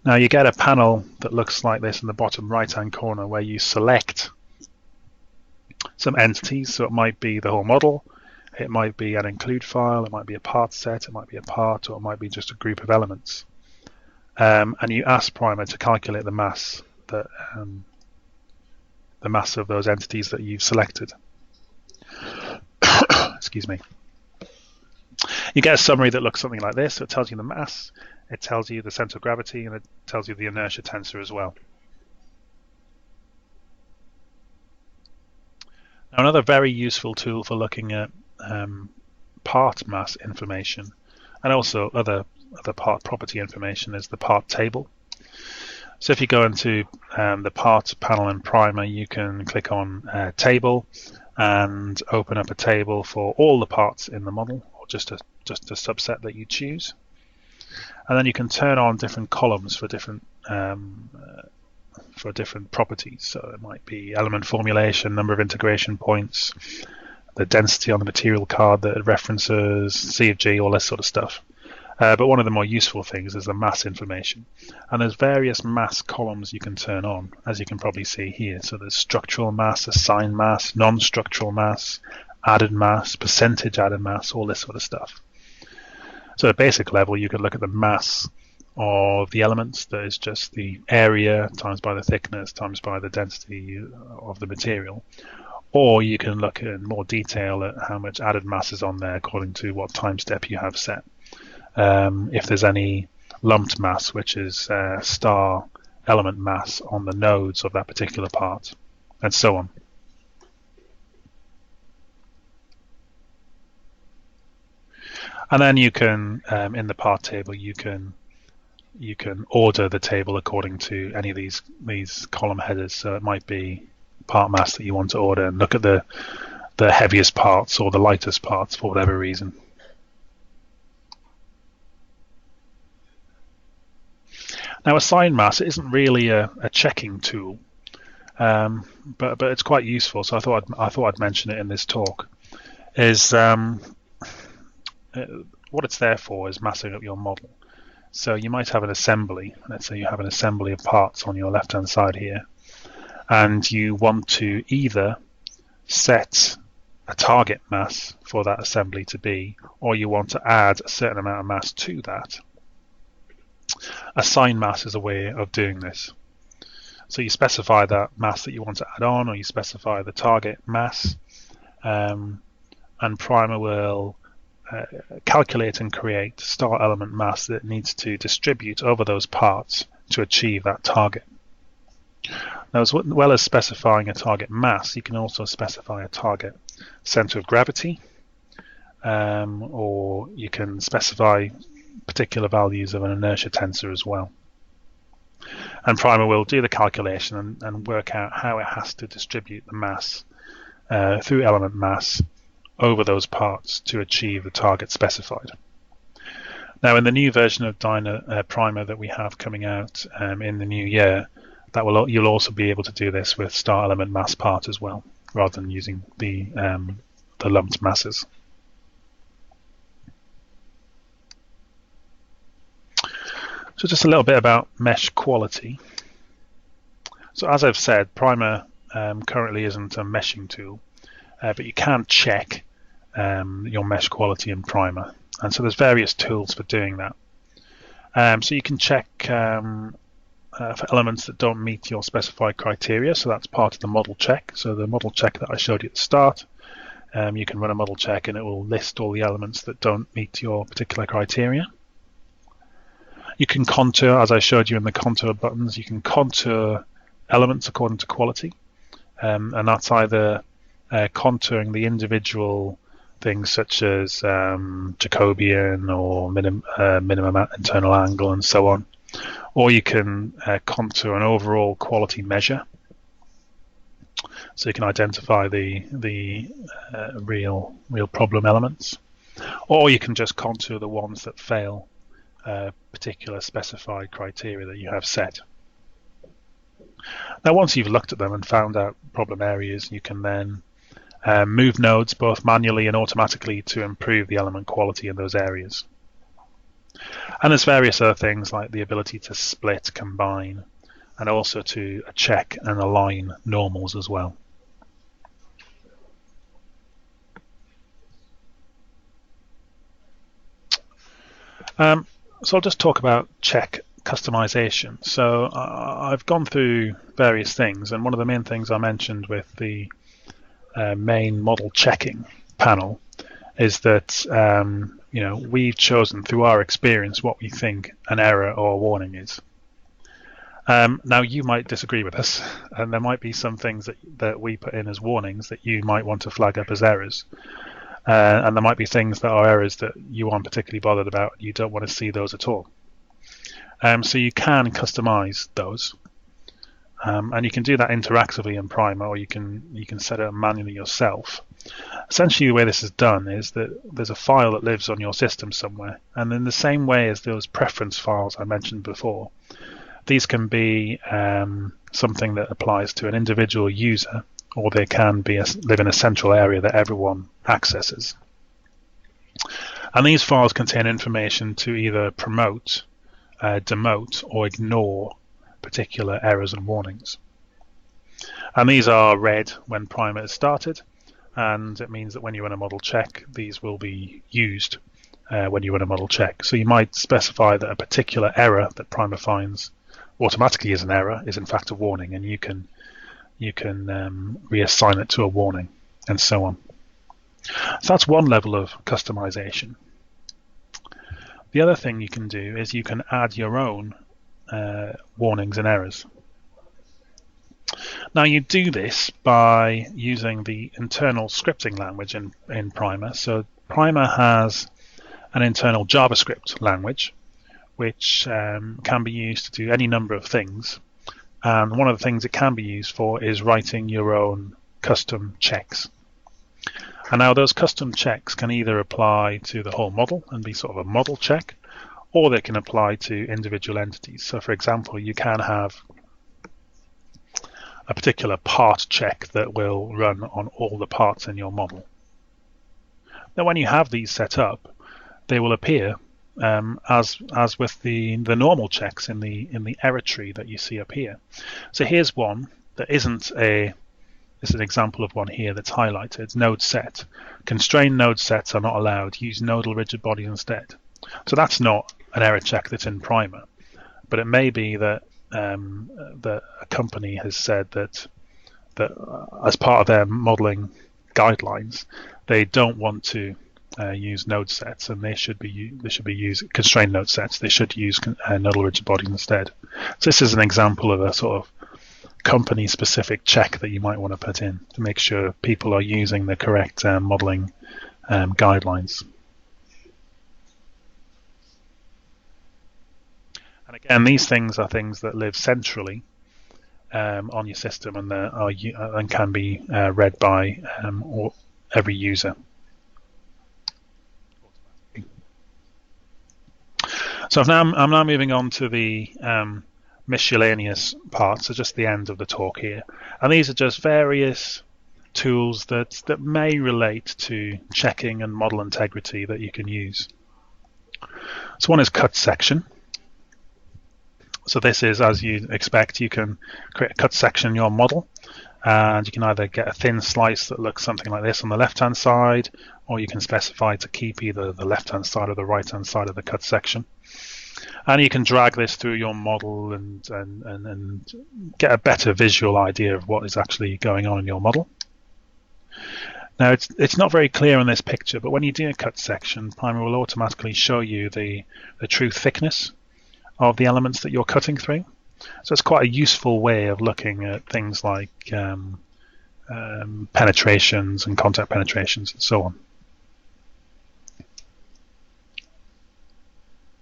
Now you get a panel that looks like this in the bottom right hand corner where you select some entities. So it might be the whole model, it might be an include file, it might be a part set, it might be a part, or it might be just a group of elements. And you ask Primer to calculate the mass that the mass of those entities that you've selected. Excuse me. You get a summary that looks something like this. So it tells you the mass, it tells you the center of gravity, and it tells you the inertia tensor as well. Now, another very useful tool for looking at part mass information and also other part property information is the part table. So if you go into the parts panel in Primer, you can click on table and open up a table for all the parts in the model, or just a subset that you choose. And then you can turn on different columns for different properties. So it might be element formulation, number of integration points, the density on the material card that it references, C of G, all this sort of stuff. But one of the more useful things is the mass information. And there's various mass columns you can turn on, as you can probably see here. So there's structural mass, assigned mass, non-structural mass, added mass, percentage added mass, all this sort of stuff. So at basic level, you could look at the mass of the elements, that is just the area times by the thickness times by the density of the material. Or you can look in more detail at how much added mass is on there according to what time step you have set. If there's any lumped mass, which is star element mass on the nodes of that particular part, and so on. And then you can, in the part table, you can order the table according to any of these column headers. So it might be part mass that you want to order and look at the heaviest parts or the lightest parts for whatever reason. Now, assign mass isn't really a checking tool, but it's quite useful. So I thought I'd mention it in this talk. Is what it's there for is massing up your model. So you might have an assembly. Let's say you have an assembly of parts on your left-hand side here, and you want to either set a target mass for that assembly to be, or you want to add a certain amount of mass to that. Assign mass is a way of doing this. So you specify that mass that you want to add on, or you specify the target mass, and Primer will calculate and create star element mass that it needs to distribute over those parts to achieve that target. Now, as well as specifying a target mass, you can also specify a target center of gravity, or you can specify particular values of an inertia tensor as well. And Primer will do the calculation and work out how it has to distribute the mass through element mass over those parts to achieve the target specified. Now, in the new version of Dyna Primer that we have coming out in the new year, you'll also be able to do this with star element mass part as well, rather than using the lumped masses. So just a little bit about mesh quality. So as I've said, Primer currently isn't a meshing tool, but you can check your mesh quality in Primer. And so there's various tools for doing that. So you can check for elements that don't meet your specified criteria. So that's part of the model check. So the model check that I showed you at the start, you can run a model check and it will list all the elements that don't meet your particular criteria. You can contour, as I showed you in the contour buttons, you can contour elements according to quality. And that's either contouring the individual things such as Jacobian or minimum internal angle and so on. Or you can contour an overall quality measure. So you can identify the real problem elements. Or you can just contour the ones that fail particular specified criteria that you have set. Now, once you've looked at them and found out problem areas, you can then move nodes both manually and automatically to improve the element quality in those areas. And there's various other things like the ability to split, combine, and also to check and align normals as well. So I'll just talk about check customization. So I've gone through various things, and one of the main things I mentioned with the main model checking panel is that we've chosen through our experience what we think an error or a warning is. Now you might disagree with us, and there might be some things that we put in as warnings that you might want to flag up as errors. And there might be things that are errors that you aren't particularly bothered about. You don't want to see those at all. So you can customize those, and you can do that interactively in Primer, or you can set it manually yourself. Essentially, the way this is done is that there's a file that lives on your system somewhere, and in the same way as those preference files I mentioned before, these can be something that applies to an individual user, or they can be live in a central area that everyone accesses. And these files contain information to either promote, demote, or ignore particular errors and warnings. And these are read when Primer is started, and it means that when you run a model check, these will be used when you run a model check. So you might specify that a particular error that Primer finds automatically as an error is in fact a warning, and you can reassign it to a warning, and so on. So that's one level of customization. The other thing you can do is you can add your own warnings and errors. Now you do this by using the internal scripting language in Primer. So Primer has an internal JavaScript language which can be used to do any number of things. And one of the things it can be used for is writing your own custom checks. And now those custom checks can either apply to the whole model and be sort of a model check, or they can apply to individual entities. So for example, you can have a particular part check that will run on all the parts in your model. Now when you have these set up, they will appear as with the normal checks in the error tree that you see up here. So here's one that isn't a. This is an example of one here that's highlighted. Node set. Constrained node sets are not allowed. Use nodal rigid bodies instead. So that's not an error check that's in Primer, but it may be that that a company has said that as part of their modeling guidelines, they don't want to use node sets, and they should be using constrained node sets. They should use nodal rigid bodies instead. So this is an example of a sort of company-specific check that you might want to put in to make sure people are using the correct modeling guidelines. And again, these things are things that live centrally on your system, and and can be read by every user. So I'm now moving on to the miscellaneous part, so just the end of the talk here. And these are just various tools that may relate to checking and model integrity that you can use. So one is cut section. So this is, as you expect, you can create a cut section in your model, and you can either get a thin slice that looks something like this on the left-hand side, or you can specify to keep either the left-hand side or the right-hand side of the cut section. And you can drag this through your model and get a better visual idea of what is actually going on in your model. Now, it's not very clear in this picture, but when you do a cut section, Primer will automatically show you the true thickness of the elements that you're cutting through. So it's quite a useful way of looking at things like penetrations and contact penetrations and so on.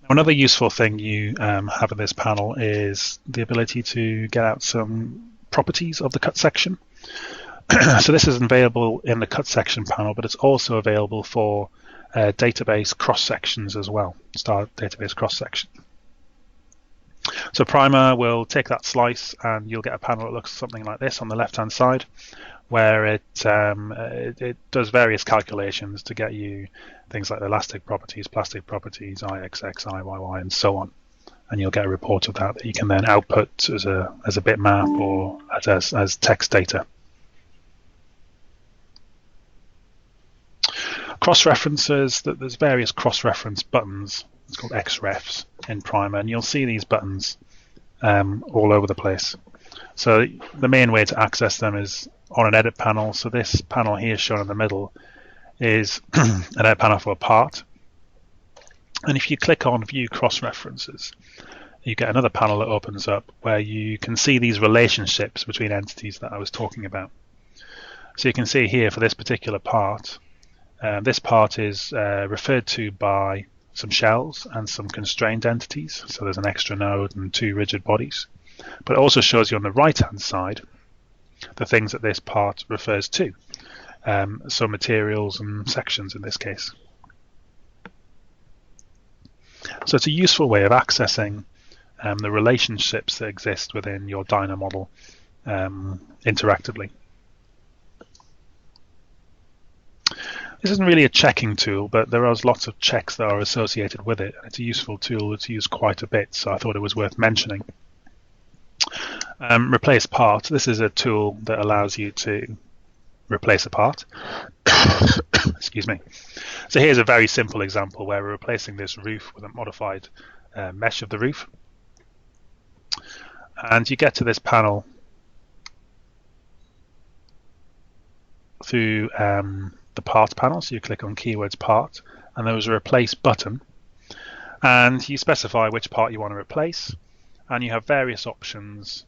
Another useful thing you have in this panel is the ability to get out some properties of the cut section. So this is available in the cut section panel, but it's also available for database cross sections as well, star database cross section. So Primer will take that slice and you'll get a panel that looks something like this on the left hand side, where it does various calculations to get you things like elastic properties, plastic properties, IXX, IYY, and so on. And you'll get a report of that you can then output as a bitmap or as text data. Cross-references, there's various cross-reference buttons. It's called XREFs in Primer, and you'll see these buttons all over the place. So the main way to access them is on an edit panel. So this panel here shown in the middle is an edit panel for a part. And if you click on View Cross-References, you get another panel that opens up where you can see these relationships between entities that I was talking about. So you can see here for this particular part, this part is referred to by some shells and some constrained entities. So there's an extra node and 2 rigid bodies. But it also shows you on the right-hand side the things that this part refers to. So materials and sections in this case. So it's a useful way of accessing the relationships that exist within your DYNA model interactively. This isn't really a checking tool, but there are lots of checks that are associated with it. It's a useful tool that's used quite a bit, so I thought it was worth mentioning. Replace part. This is a tool that allows you to replace a part. Excuse me. So here's a very simple example where we're replacing this roof with a modified mesh of the roof. And you get to this panel through the part panel. So you click on keywords part, and there was a replace button. And you specify which part you want to replace. And you have various options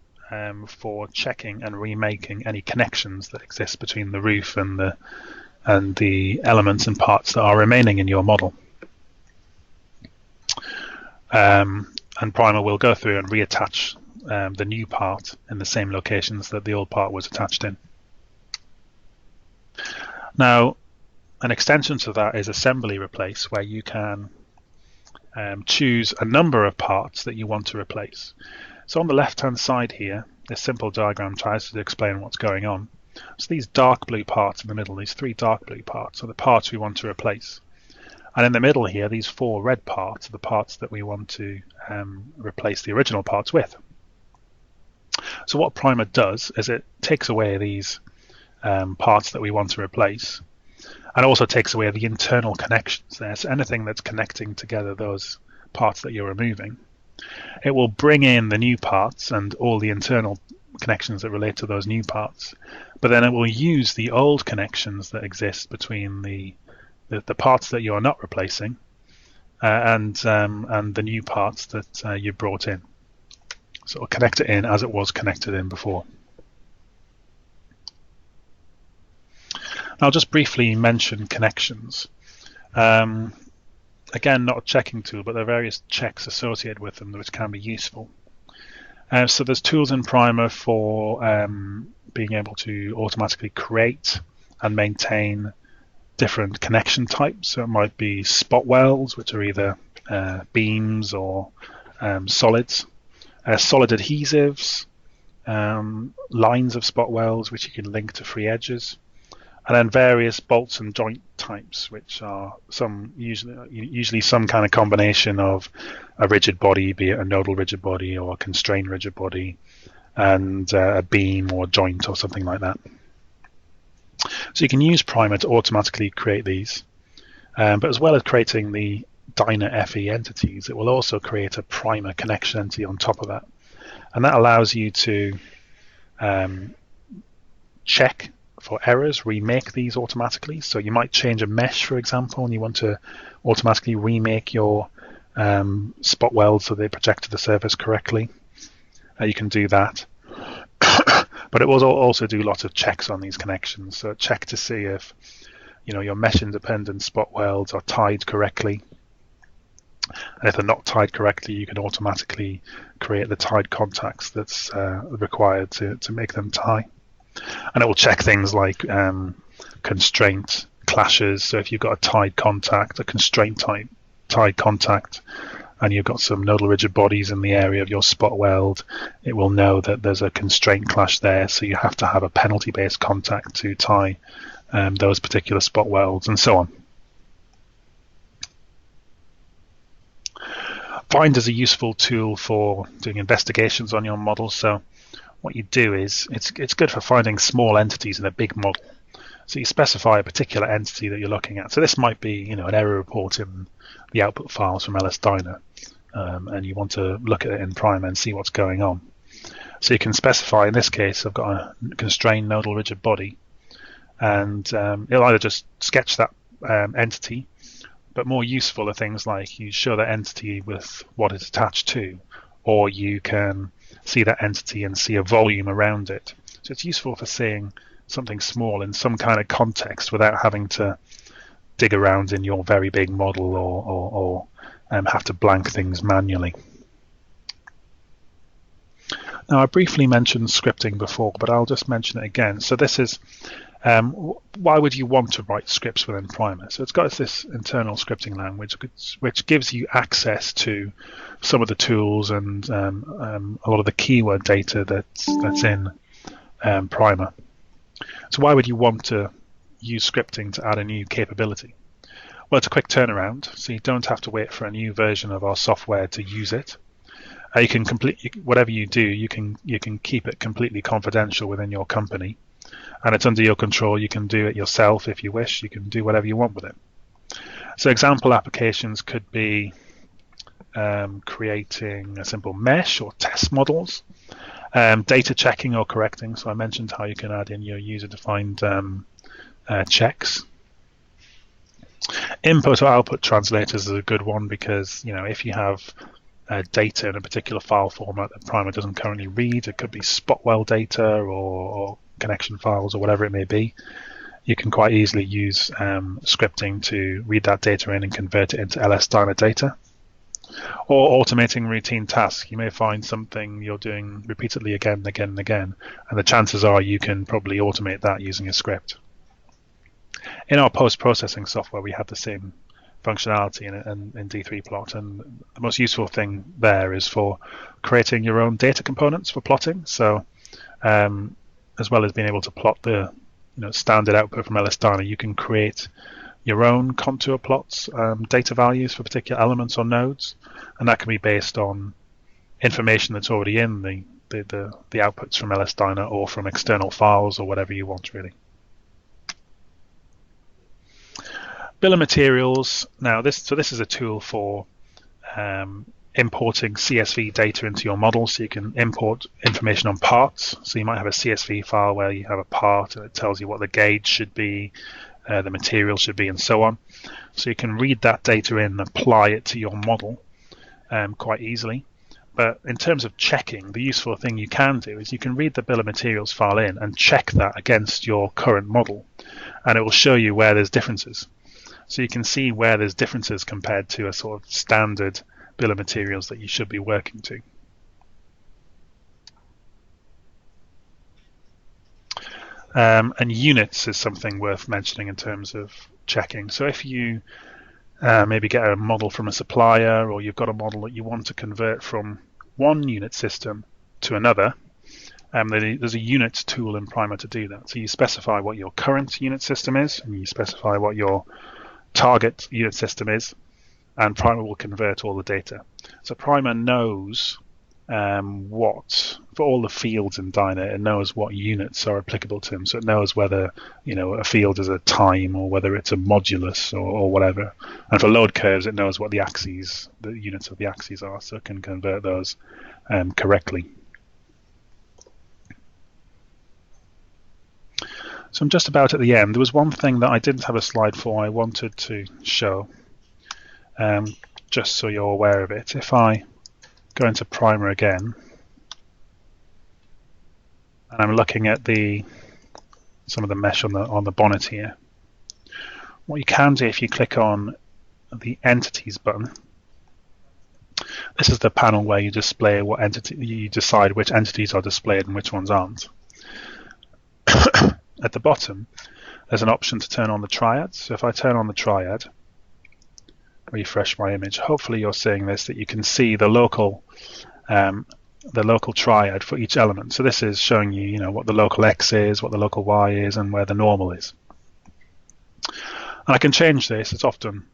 for checking and remaking any connections that exist between the roof and the elements and parts that are remaining in your model. And Primer will go through and reattach the new part in the same locations that the old part was attached in. Now, an extension to that is assembly replace, where you can choose a number of parts that you want to replace. So on the left-hand side here, this simple diagram tries to explain what's going on. So these dark blue parts in the middle, these 3 dark blue parts, are the parts we want to replace. And in the middle here, these 4 red parts are the parts that we want to replace the original parts with. So what Primer does is it takes away these parts that we want to replace, and also takes away the internal connections there. So anything that's connecting together those parts that you're removing, it will bring in the new parts and all the internal connections that relate to those new parts, but then it will use the old connections that exist between the parts that you're not replacing and the new parts that you brought in. So it'll connect it in as it was connected in before. I'll just briefly mention connections. Again, not a checking tool, but there are various checks associated with them which can be useful. So there's tools in Primer for being able to automatically create and maintain different connection types. So it might be spot welds, which are either beams or solids, solid adhesives, lines of spot welds which you can link to free edges, and then various bolts and joint types, which are usually some kind of combination of a rigid body, be it a nodal rigid body or a constrained rigid body, and a beam or a joint or something like that. So you can use Primer to automatically create these, but as well as creating the dyna FE entities, it will also create a Primer connection entity on top of that, and that allows you to check for errors, remake these automatically. So you might change a mesh, for example, and you want to automatically remake your spot welds so they project to the surface correctly. You can do that. But it will also do lots of checks on these connections. So check to see if your mesh independent spot welds are tied correctly. And if they're not tied correctly, you can automatically create the tied contacts that's required to make them tie. And it will check things like constraint clashes. So if you've got a tied contact, a constraint type tied contact, and you've got some nodal rigid bodies in the area of your spot weld, it will know that there's a constraint clash there, so you have to have a penalty-based contact to tie those particular spot welds, and so on. Find is a useful tool for doing investigations on your model. So what you do is, it's good for finding small entities in a big model. So you specify a particular entity that you're looking at. So this might be, an error report in the output files from LS-DYNA, and you want to look at it in Primer and see what's going on. So you can specify, in this case, I've got a constrained nodal rigid body, and it'll either just sketch that entity, but more useful are things like you show that entity with what it's attached to, or you can see that entity and see a volume around it. So it's useful for seeing something small in some kind of context without having to dig around in your very big model or have to blank things manually. Now, I briefly mentioned scripting before, but I'll just mention it again. So this is why would you want to write scripts within Primer? So it's got this internal scripting language which gives you access to some of the tools and a lot of the keyword data that's in Primer. So why would you want to use scripting to add a new capability? Well, it's a quick turnaround, so you don't have to wait for a new version of our software to use it. You can whatever you do, you can keep it completely confidential within your company, and it's under your control. You can do it yourself if you wish. You can do whatever you want with it. So example applications could be creating a simple mesh or test models, data checking or correcting. So I mentioned how you can add in your user-defined checks. Input or output translators is a good one because if you have data in a particular file format that Primer doesn't currently read, it could be spot weld data or connection files or whatever it may be, you can quite easily use scripting to read that data in and convert it into LS-DYNA data. Or automating routine tasks. You may find something you're doing repeatedly again and again and again, and the chances are you can probably automate that using a script. In our post-processing software, we have the same functionality in D3plot, and the most useful thing there is for creating your own data components for plotting. So as well as being able to plot the standard output from LS-DYNA, you can create your own contour plots, data values for particular elements or nodes, and that can be based on information that's already in the outputs from LS-DYNA or from external files or whatever you want, really. Bill of materials. Now, this is a tool for importing CSV data into your model, so you can import information on parts. So you might have a CSV file where you have a part and it tells you what the gauge should be, the material should be, and so on. So you can read that data in and apply it to your model quite easily. But in terms of checking, the useful thing you can do is you can read the bill of materials file in and check that against your current model, and it will show you where there's differences. So you can see where there's differences compared to a sort of standard bill of materials that you should be working to. And units is something worth mentioning in terms of checking. So if you maybe get a model from a supplier, or you've got a model that you want to convert from one unit system to another, there's a units tool in Primer to do that. So you specify what your current unit system is, and you specify what your target unit system is, and Primer will convert all the data. So Primer knows what, for all the fields in Dyna, it knows what units are applicable to them. So it knows whether, you know, a field is a time or whether it's a modulus or whatever. And for load curves, it knows what the axes, the units of the axes are, so it can convert those correctly. So I'm just about at the end. There was one thing that I didn't have a slide for I wanted to show, just so you're aware of it. If I go into Primer again, and I'm looking at some of the mesh on the bonnet here, what you can do if you click on the Entities button, this is the panel where you display what entity, you decide which entities are displayed and which ones aren't. At the bottom, there's an option to turn on the triad. So if I turn on the triad, refresh my image, hopefully you're seeing this, that you can see the local triad for each element. So this is showing you, you know, what the local X is, what the local Y is, and where the normal is. And I can change this. It's often,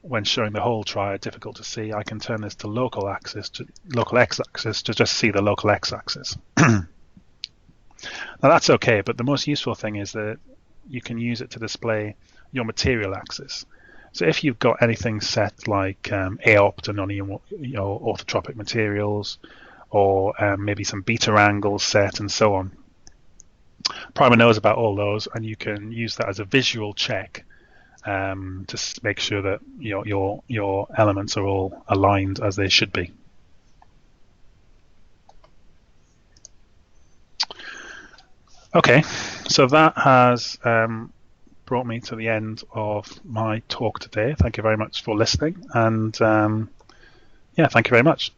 when showing the whole triad, difficult to see. I can turn this to local X-axis to just see the local X-axis. Now that's okay, but the most useful thing is that you can use it to display your material axis. So if you've got anything set like AOPT and your orthotropic materials, or maybe some beta angles set and so on, Primer knows about all those, and you can use that as a visual check to make sure that your elements are all aligned as they should be. Okay, so that has brought me to the end of my talk today. Thank you very much for listening, and yeah, thank you very much.